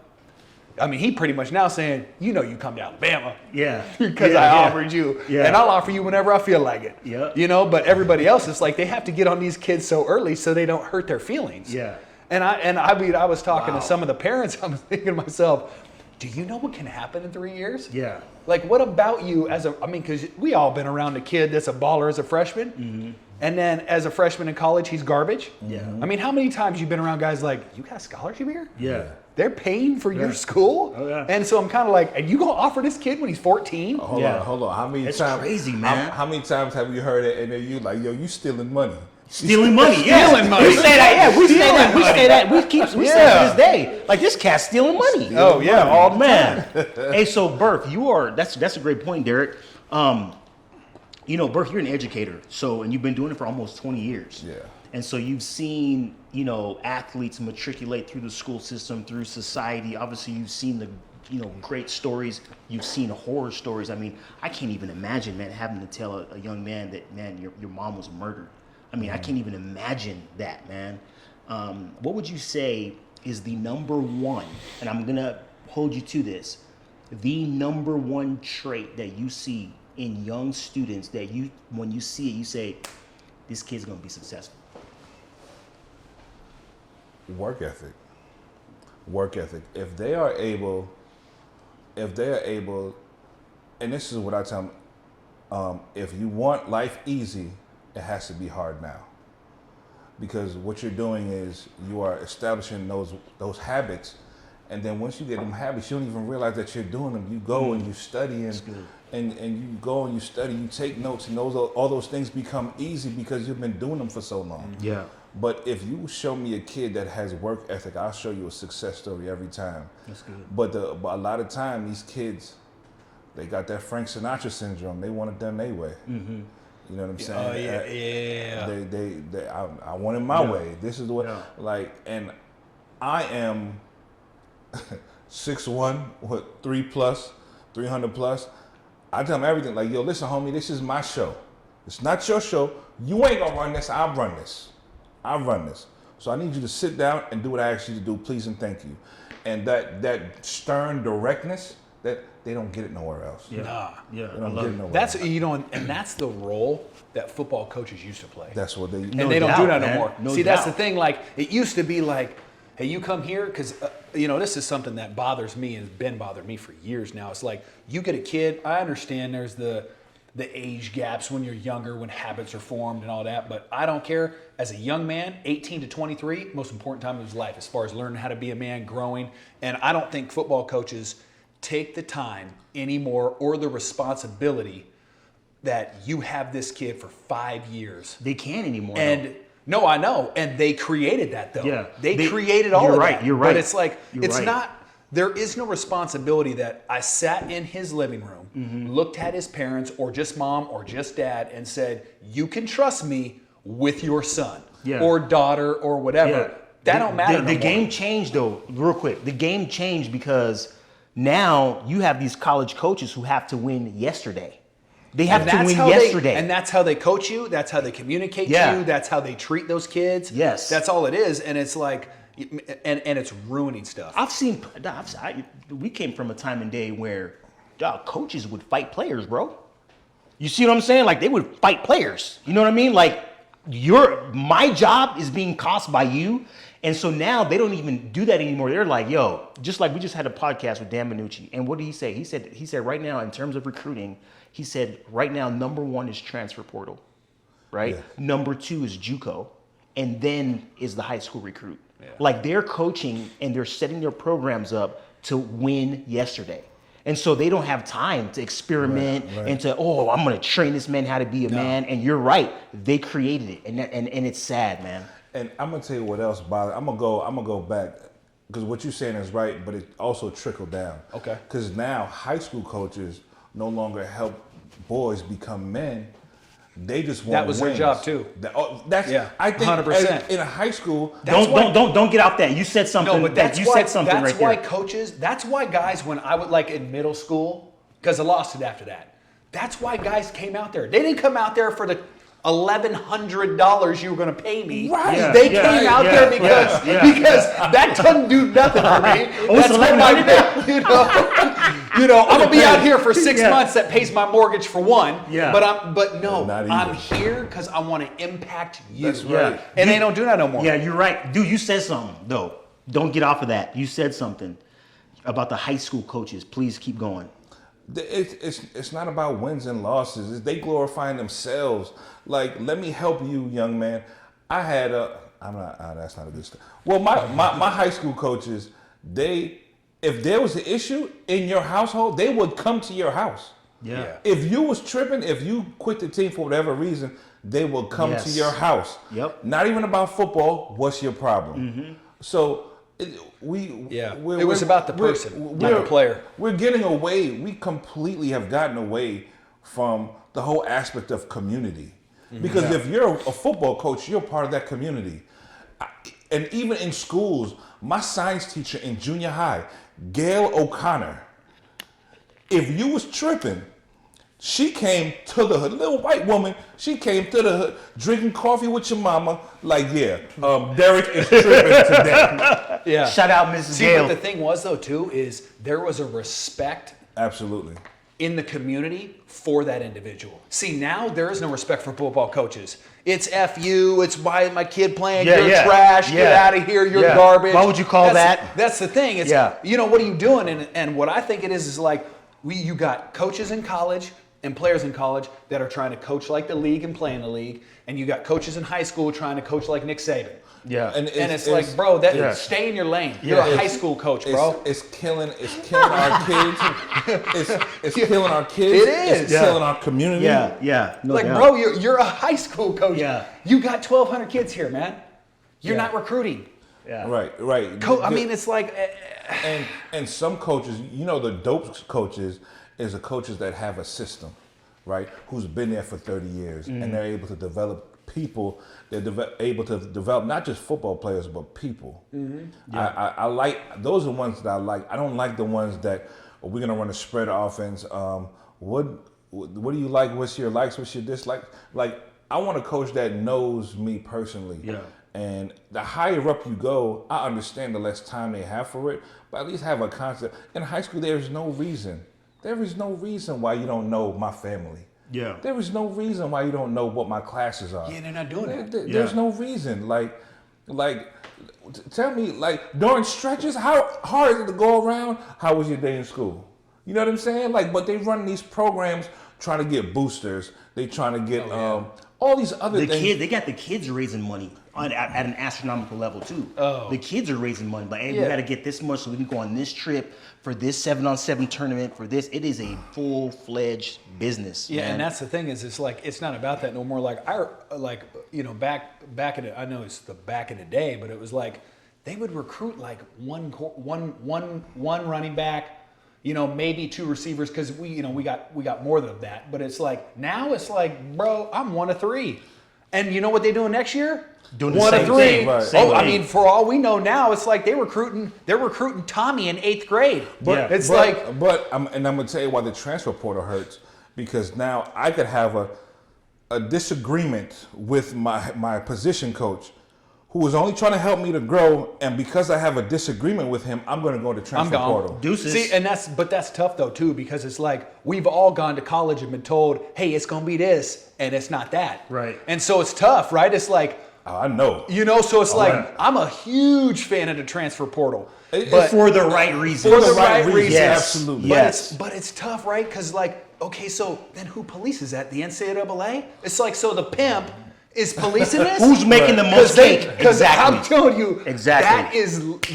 he pretty much now saying, you come to Alabama. Yeah. Because I offered you. Yeah. And I'll offer you whenever I feel like it. Yeah. But everybody else is they have to get on these kids so early so they don't hurt their feelings. Yeah. And I was talking to some of the parents. I was thinking to myself, do you know what can happen in 3 years? Yeah. What about you because we all been around a kid that's a baller as a freshman. Mm-hmm. And then as a freshman in college, he's garbage. Yeah. How many times you been around guys you got a scholarship here? Yeah. They're paying for your school. Oh, yeah. And so I'm kind of and you gonna offer this kid when he's 14? Hold on. How many It's times? crazy, man. How many times have you heard it and then you yo, you stealing money? Stealing money, yeah. Stealing money. We say that, yeah. We say Stealing that. We money. say that. We say it to this day. Like this cat's stealing money. Oh, yeah, all the man. Hey, so Birf, that's a great point, Derek. You know, Birf, you're an educator, and you've been doing it for almost 20 years. Yeah. And so you've seen, you know, athletes matriculate through the school system, through society. Obviously, you've seen the, you know, great stories. You've seen horror stories. I mean, I can't even imagine, man, having to tell a young man that, man, your mom was murdered. I mean, I can't even imagine that, man. What would you say is the number one, and I'm going to hold you to this, the number one trait that you see in young students that you, when you see it, you say, this kid's going to be successful? Work ethic. If they are able, and this is what I tell them, if you want life easy, it has to be hard now. Because what you're doing is you are establishing those habits, and then once you get them habits, you don't even realize that you're doing them. You go and you study, and you go and you study, you take notes, and all those things become easy because you've been doing them for so long. Yeah. But if you show me a kid that has work ethic, I'll show you a success story every time. That's good. But a lot of time, these kids, they got that Frank Sinatra syndrome. They want it done their way. Mm-hmm. You know what I'm saying? Oh, yeah. I want it my way. This is the way. Yeah. Like, and I am 6'1", 300 plus. I tell them everything. Like, yo, listen, homie, this is my show. It's not your show. You ain't gonna run this. I'll run this. So I need you to sit down and do what I asked you to do, please and thank you. And that stern directness, that they don't get it nowhere else. Yeah. Nah. Yeah. They don't get it nowhere That's, else. you know, and that's the role that football coaches used to play. That's what they. And No they don't doubt, do that man. no more. No See, that's doubt. the thing. Like, it used to be like, hey, you come here, because, you know, this is something that bothers me and has been bothering me for years now. It's like, you get a kid, I understand there's the age gaps when you're younger, when habits are formed and all that, but I don't care. As a young man, 18 to 23, most important time of his life as far as learning how to be a man, growing. And I don't think football coaches take the time anymore or the responsibility that you have this kid for 5 years. They can't anymore. And no, I know. And they created that though. Yeah. They created all you're of right, that. you're right. But it's like, You're it's right. not, there is no responsibility that I sat in his living room, looked at his parents or just mom or just dad and said, you can trust me with your son or daughter or whatever. Yeah. That don't matter no The more. game changed though, real quick. The game changed because now you have these college coaches who have to win yesterday. They have to win yesterday. And that's how they coach you. That's how they communicate to you. That's how they treat those kids. Yes. That's all it is. And it's like, and it's ruining stuff. We came from a time and day where coaches would fight players, bro. You see what I'm saying? Like they would fight players. You know what I mean? Like my job is being cost by you. And so now they don't even do that anymore. They're like, yo, just like we just had a podcast with Dan Minucci. And what did he say? He said right now in terms of recruiting, he said right now number one is transfer portal, right? Yeah. Number two is JUCO, and then is the high school recruit. Yeah. Like they're coaching and they're setting their programs up to win yesterday. And so they don't have time to experiment and to, I'm going to train this man how to be a man. And you're right. They created it. And it's sad, man. And I'm gonna tell you what else bothers. I'm gonna go back because what you're saying is right, but it also trickled down. Okay. Because now high school coaches no longer help boys become men. They just want That was wins. their job too. I think 100%. in a high school. Don't get off that. You said something. No, but that's you why, said something that's right why there. coaches, that's why guys, when I would like in middle school, because I lost it after that. That's why guys came out there. They didn't come out there for the $1,100 you were going to pay me. Right. Yeah, They came out there because that doesn't do nothing for me. That's what you know, I'm gonna be out here for 6 months that pays my mortgage for one. Yeah. I'm here because I want to impact you. That's right. And they don't do that no more. Yeah, you're right. Dude, you said something, though. Don't get off of that. You said something about the high school coaches. Please keep going. It's not about wins and losses. They glorifying themselves. Like, let me help you, young man. That's not a good stuff. Well, my high school coaches, if there was an issue in your household, they would come to your house. Yeah. If you was tripping, if you quit the team for whatever reason, They will come to Yes. your house. Yep. Not even about football. What's your problem? So it was about the person, not the player. We're getting away. We completely have gotten away from the whole aspect of community. Because if you're a football coach, you're part of that community. And even in schools, my science teacher in junior high, Gail O'Connor, if you was tripping, she came to the hood, little white woman, she came to the hood, drinking coffee with your mama, like, Derek is tripping today. Yeah. Shout out Mrs. See, Gale. but the thing was, though, too, is there was a respect Absolutely. in the community for that individual. See, now there is no respect for football coaches. It's F you, it's why is my kid playing, you're trash, get out of here, you're garbage. Why would you call that? That's the thing. It's, you know, what are you doing? And what I think it is like, you got coaches in college and players in college that are trying to coach like the league and play in the league, and you got coaches in high school trying to coach like Nick Saban. Yeah. And it's like, bro, stay in your lane. You're a high school coach, bro. It's killing our kids. It's killing our kids. It is. It's killing our community. Yeah. No Like, doubt. bro, you're a high school coach. Yeah. You got 1,200 kids here, man. You're not recruiting. Yeah. Right. I mean, it's like... And some coaches, you know, the dope coaches is the coaches that have a system, right? Who's been there for 30 years and they're able to develop people. They're able to develop not just football players, but people. I like, those are the ones that I like. I don't like the ones that we're going to run a spread offense. What do you like? What's your likes? What's your dislikes? Like, I want a coach that knows me personally. Yeah. And the higher up you go, I understand the less time they have for it, but at least have a concept. In high school, there is no reason. There is no reason why you don't know my family. Yeah. There is no reason why you don't know what my classes are. Yeah, they're not doing that. There's no reason. Like, tell me, like, during stretches, how hard is it to go around? How was your day in school? You know what I'm saying? Like, but they run these programs trying to get boosters. They trying to get all these other things. They got the kids raising money at an astronomical level too. Oh. The kids are raising money. Like, hey, we got to get this much so we can go on this trip for this 7-on-7 tournament for this. It is a full-fledged business. Yeah, man. and that's the thing is, it's like, it's not about that no more. Like, back in it, I know it's the back in the day, but it was like they would recruit like one running back, you know, maybe 2 receivers, because we got more than that. But it's like, now it's like, bro, I'm 1 of 3. And you know what they're doing next year? Doing the 1 of same 3. thing, right. Same I thing. mean, for all we know now, it's like they're recruiting Tommy in 8th grade. But I'm gonna tell you why the transfer portal hurts, because now I could have a disagreement with my position coach, who was only trying to help me to grow, and because I have a disagreement with him, I'm going to go to transfer portal. Deuces. See, but that's tough though too, because it's like we've all gone to college and been told, hey, it's going to be this, and it's not that. Right. And so it's tough, right? It's like, I know. you know, so it's like, right. I'm a huge fan of the transfer portal. But for the right reasons. For the right reasons. Yes. Absolutely. But it's tough, right? Because like, okay, so then who polices that? The NCAA? It's like, so the pimp is policing this? Who's making the most cake? Because Exactly. I'm telling you, Exactly.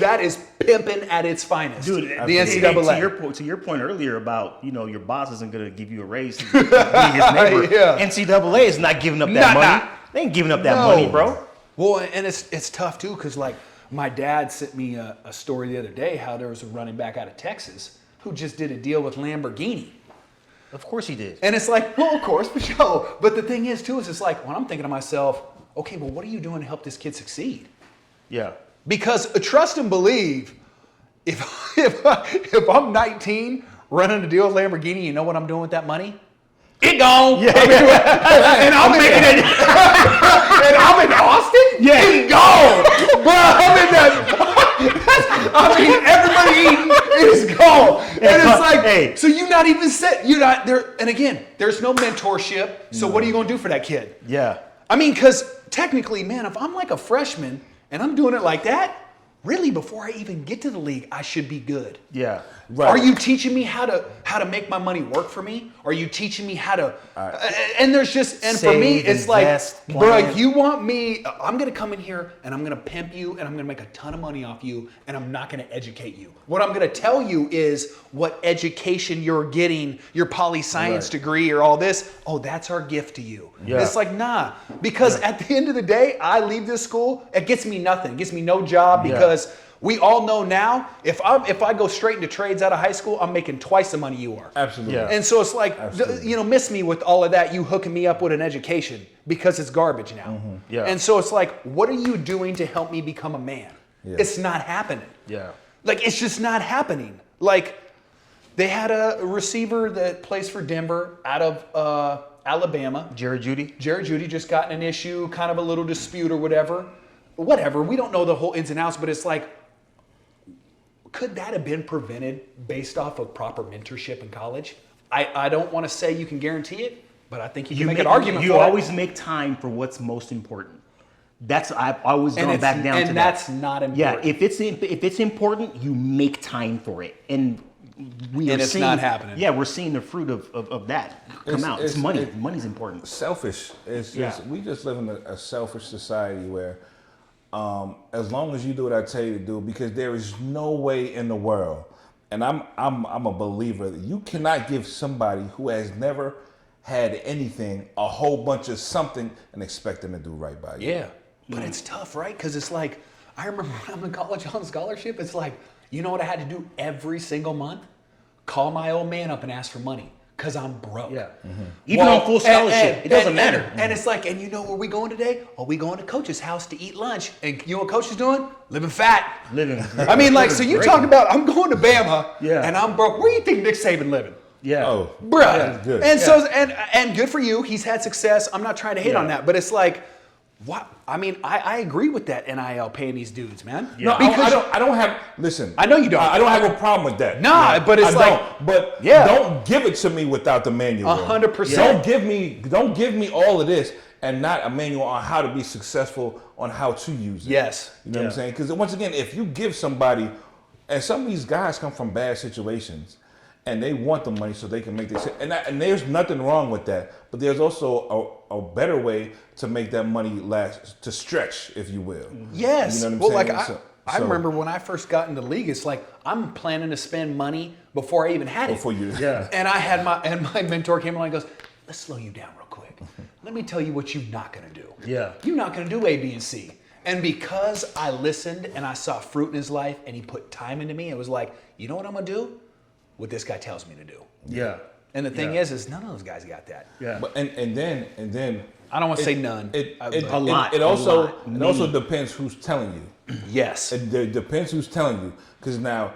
that is pimping at its finest. Dude, the hey, NCAA. to your point earlier about, you know, your boss isn't going to give you a raise to be his neighbor. Yeah. NCAA is not giving up that money. They ain't giving up that money, bro. Well, and it's tough too, because like my dad sent me a story the other day how there was a running back out of Texas who just did a deal with Lamborghini. Of course he did. And it's like, well, of course, for sure. But the thing is too, is it's like, when I'm thinking to myself, okay, well, what are you doing to help this kid succeed? Yeah. Because trust and believe, if I'm 19 running a deal with Lamborghini, you know what I'm doing with that money? It gone. Yeah. And I'm making it. And I'm in Austin. Yeah. It gone. Bro, I'm in that. I mean, everybody eating is gone. And it's like, hey. so you're not even set. You're not there. And again, there's no mentorship. So what are you going to do for that kid? Yeah. I mean, because technically, man, if I'm like a freshman and I'm doing it like that, really, before I even get to the league, I should be good. Yeah. Right. Are you teaching me how to make my money work for me? Are you teaching me how to? And there's just for me, Save, it's invest, like, bro, plan. you want me? I'm gonna come in here and I'm gonna pimp you and I'm gonna make a ton of money off you and I'm not gonna educate you. What I'm gonna tell you is what education you're getting, your poli-science degree or all this. Oh, that's our gift to you. Yeah. It's like, nah, because at the end of the day, I leave this school, it gets me nothing. It gets me no job because we all know now, if I go straight into trades out of high school, I'm making twice the money you are. Absolutely. Yeah. And so it's like, Absolutely. miss me with all of that, you hooking me up with an education because it's garbage now. Yeah. And so it's like, what are you doing to help me become a man? Yeah. It's not happening. Yeah. Like, it's just not happening. Like, they had a receiver that plays for Denver out of Alabama. Jared Judy. Jared Judy just got in an issue, kind of a little dispute or whatever. Whatever. We don't know the whole ins and outs, but it's like, could that have been prevented based off of proper mentorship in college? I don't want to say you can guarantee it, but I think you can make an argument You for always it. make time for what's most important. I've always gone back down to that. And that's not important. Yeah, if it's important, you make time for it, and it's not happening. Yeah, we're seeing the fruit of that come out. It's money. Money's important. Selfish. It's just we just live in a selfish society where as long as you do what I tell you to do, because there is no way in the world, and I'm a believer that you cannot give somebody who has never had anything a whole bunch of something and expect them to do right by you. Yeah, but it's tough, right? Because it's like, I remember when I'm in college on scholarship, it's like, you know what I had to do every single month? Call my old man up and ask for money. Because I'm broke. Yeah. Even on full scholarship, it doesn't matter. And it's like, and you know where we going today? Oh, we going to Coach's house to eat lunch. And you know what Coach is doing? Living fat. Living. I mean, like, so you Great. talk about, I'm going to Bama, Yeah. and I'm broke. Where do you think Nick Saban living? Yeah. Oh, Bruh. that's good. And so, and good for you. He's had success. I'm not trying to hate Yeah. on that, but it's like, what? I mean, I agree with that NIL paying these dudes, man. No, Because I don't have. Listen, I know you don't. I don't have a problem with that. Nah, but it's I like- don't, but Yeah. don't give it to me without the manual. 100%. Don't give me all of this and not a manual on how to be successful on how to use it. Yes. You know what I'm saying? Because once again, if you give somebody, and some of these guys come from bad situations, and they want the money so they can make this. And there's nothing wrong with that. But there's also a better way to make that money last, to stretch, if you will. Yes. You know Well, what I'm like saying? I remember when I first got into the league, it's like I'm planning to spend money before I even had it. Before you, Yeah. And my mentor came along and goes, let's slow you down real quick. Let me tell you what you're not gonna do. Yeah. You're not gonna do A, B, and C. And because I listened and I saw fruit in his life and he put time into me, it was like, you know what I'm gonna do? What this guy tells me to do. Yeah. And the thing is none of those guys got that. Yeah. But and then I don't want to say none. A lot. It also Many. also depends who's telling you. Yes. It depends who's telling you. Because now,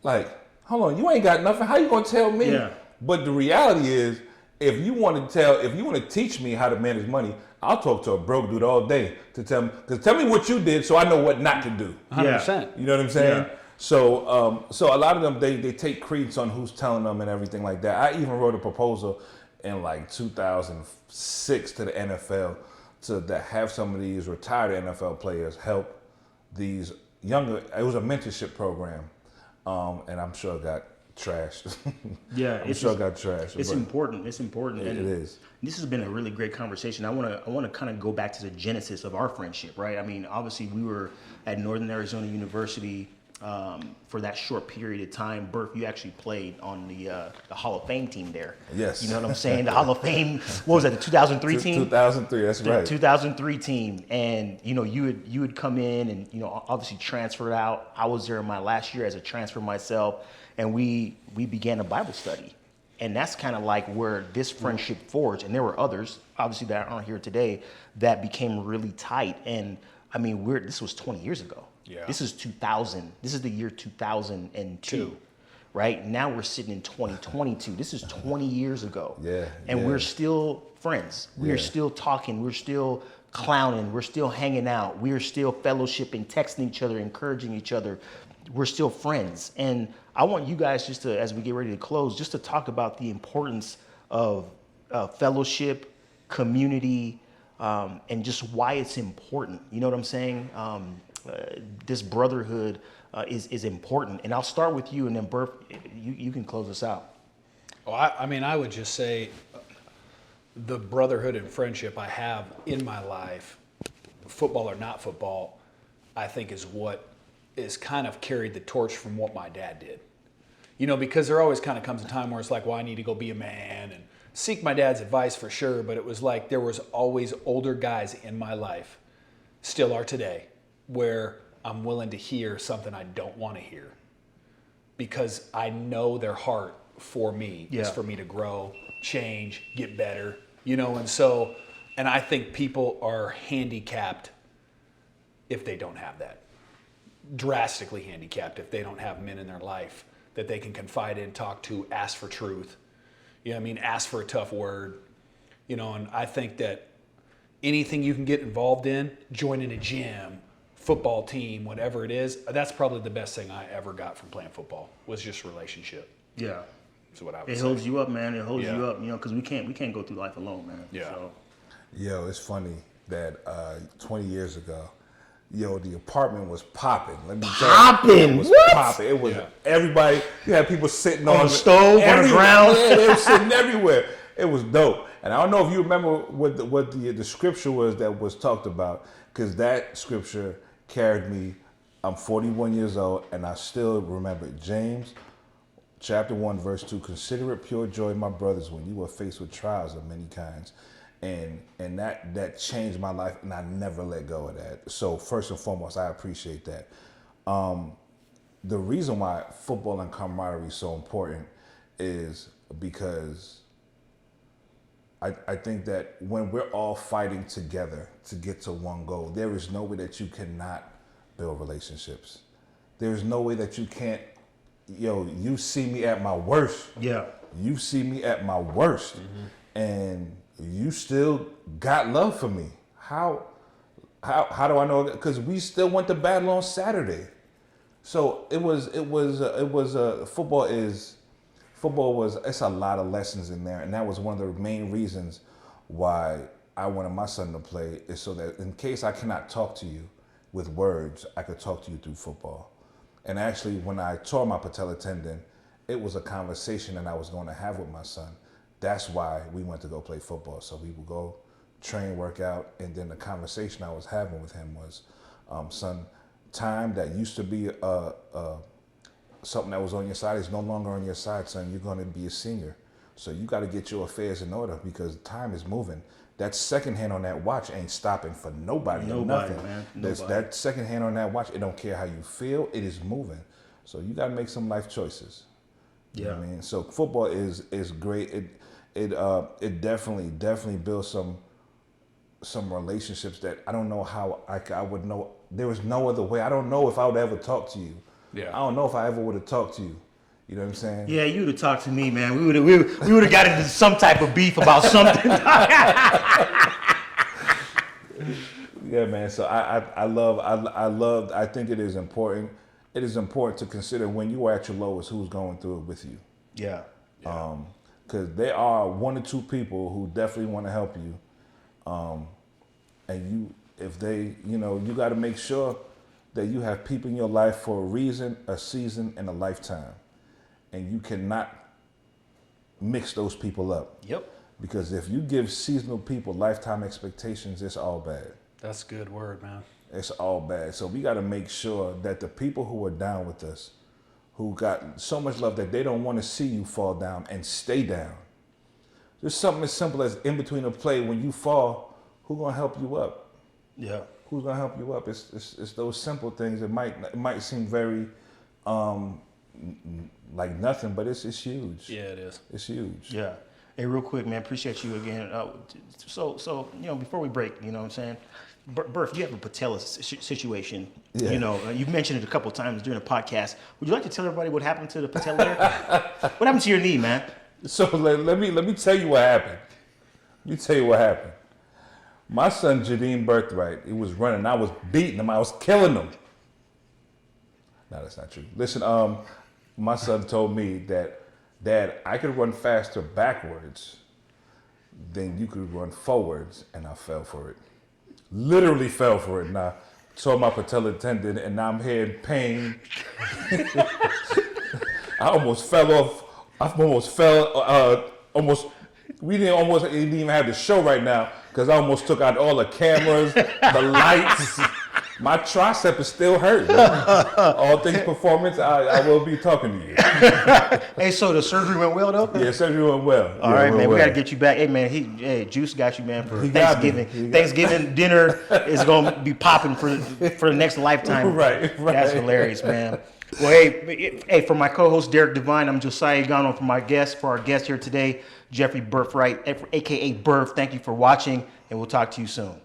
like, hold on, you ain't got nothing. How you gonna tell me? Yeah. But the reality is, if you want to teach me how to manage money, I'll talk to a broke dude all day to tell me. Because tell me what you did, so I know what not to do. 100%. You know what I'm saying? Yeah. So a lot of them they take credence on who's telling them and everything like that. I even wrote a proposal in like 2006 to the NFL to have some of these retired NFL players help these younger. It was a mentorship program, and I'm sure it got trashed. Yeah, I'm sure it got trashed. It's but important. It's important. It And is. This has been a really great conversation. I want to kind of go back to the genesis of our friendship, right? I mean, obviously we were at Northern Arizona University for that short period of time. Birf, you actually played on the Hall of Fame team there. Yes. You know what I'm saying? The Hall of Fame. What was that? The 2003 team. 2003. That's The right. 2003 team, and you know you would come in and obviously transferred out. I was there in my last year as a transfer myself, and we began a Bible study, and that's kind of like where this friendship forged. And there were others, obviously, that aren't here today, that became really tight. And I mean, this was 20 years ago. Yeah. This is 2000. This is the year 2002. Right now we're sitting in 2022. This is 20 years ago. Yeah, And yeah. we're still friends. We're Yeah. still talking. We're still clowning. We're still hanging out. We're still fellowshipping, texting each other, encouraging each other. We're still friends. And I want you guys just to, as we get ready to close, just to talk about the importance of fellowship, community, and just why it's important. You know what I'm saying? this brotherhood is important. And I'll start with you, and then Birf, you can close us out. Well, I mean, I would just say the brotherhood and friendship I have in my life, football or not football, I think is what is kind of carried the torch from what my dad did. You know, because there always kind of comes a time where it's like, well, I need to go be a man and seek my dad's advice for sure. But it was like there was always older guys in my life, still are today, where I'm willing to hear something I don't want to hear because I know their heart for me is for me to grow, change, get better, you know. And I think people are handicapped if they don't have that, drastically handicapped if they don't have men in their life that they can confide in, talk to, ask for truth, you know what I mean, ask for a tough word, you know. And I think that anything you can get involved in, joining a gym, football team, whatever it is, that's probably the best thing I ever got from playing football was just relationship. Yeah. That's what I would say. It holds you up, man. It holds you up, you know, because we can't go through life alone, man. Yeah. So. Yo, it's funny that 20 years ago, yo, the apartment was popping. Let me tell you, Popping? it was What? popping. It was everybody. You had people sitting on the stove, on the ground. Yeah, they were sitting everywhere. It was dope. And I don't know if you remember what the scripture was that was talked about, because that scripture carried me. I'm 41 years old, and I still remember it. James chapter 1, verse 2, consider it pure joy, my brothers, when you are faced with trials of many kinds. And that changed my life, and I never let go of that. So first and foremost, I appreciate that. The reason why football and camaraderie is so important is because I think that when we're all fighting together to get to one goal, there is no way that you cannot build relationships. There's no way that you can't. Yo, you see me at my worst. Yeah. You see me at my worst. And you still got love for me. How do I know? Because we still went to battle on Saturday. So football was, it's a lot of lessons in there. And that was one of the main reasons why I wanted my son to play, is so that in case I cannot talk to you with words, I could talk to you through football. And actually, when I tore my patella tendon, it was a conversation that I was going to have with my son. That's why we went to go play football. So we would go train, work out, and then the conversation I was having with him was, son, time that used to be something that was on your side is no longer on your side, son. You're going to be a senior. So you got to get your affairs in order because time is moving. That second hand on that watch ain't stopping for nobody or nothing. Man. That second hand on that watch, it don't care how you feel, it is moving. So you got to make some life choices. You know what I mean? So football is great. It definitely builds some relationships that I don't know how I would know. There was no other way. I don't know if I would ever talk to you. Yeah. I don't know if I ever would have talked to you. You know what I'm saying? Yeah, you would have talked to me, man. We would have got into some type of beef about something. Yeah, man. So I think it is important. It is important to consider when you are at your lowest, who's going through it with you. Yeah. Because there are one or two people who definitely want to help you. And you got to make sure that you have people in your life for a reason, a season, and a lifetime. And you cannot mix those people up. Yep. Because if you give seasonal people lifetime expectations, it's all bad. That's a good word, man. It's all bad. So we got to make sure that the people who are down with us, who got so much love that they don't want to see you fall down and stay down. There's something as simple as in between a play, when you fall, who's going to help you up? Yeah. Who's going to help you up? It's those simple things. It might seem very like nothing, but it's huge. Yeah, it is. It's huge. Yeah. Hey, real quick, man, appreciate you again. So before we break, you know what I'm saying? Birf, you have a patella situation. Yeah. You know, you've mentioned it a couple of times during the podcast. Would you like to tell everybody what happened to the patella there? What happened to your knee, man? So let me tell you what happened. Let me tell you what happened. My son, Jadeem Birthwright, he was running. I was beating him. I was killing him. No, that's not true. Listen, my son told me that, Dad, I could run faster backwards than you could run forwards, and I fell for it. Literally fell for it. Now, tore my patella tendon, and now I'm here in pain. I almost fell off. We didn't even have the show right now because I almost took out all the cameras, the lights. My tricep is still hurting. All things performance, I will be talking to you. Hey, so the surgery went well though? Yeah, surgery went well. All right, man. We got to get you back. Hey, man. Juice got you, man, for Thanksgiving. Thanksgiving dinner is going to be popping for the next lifetime. Right. That's hilarious, man. Well, hey, for my co-host Derek Devine, I'm Josiah Gano. For our guest here today, Jeffrey Birthwright, aka Birf. Thank you for watching, and we'll talk to you soon.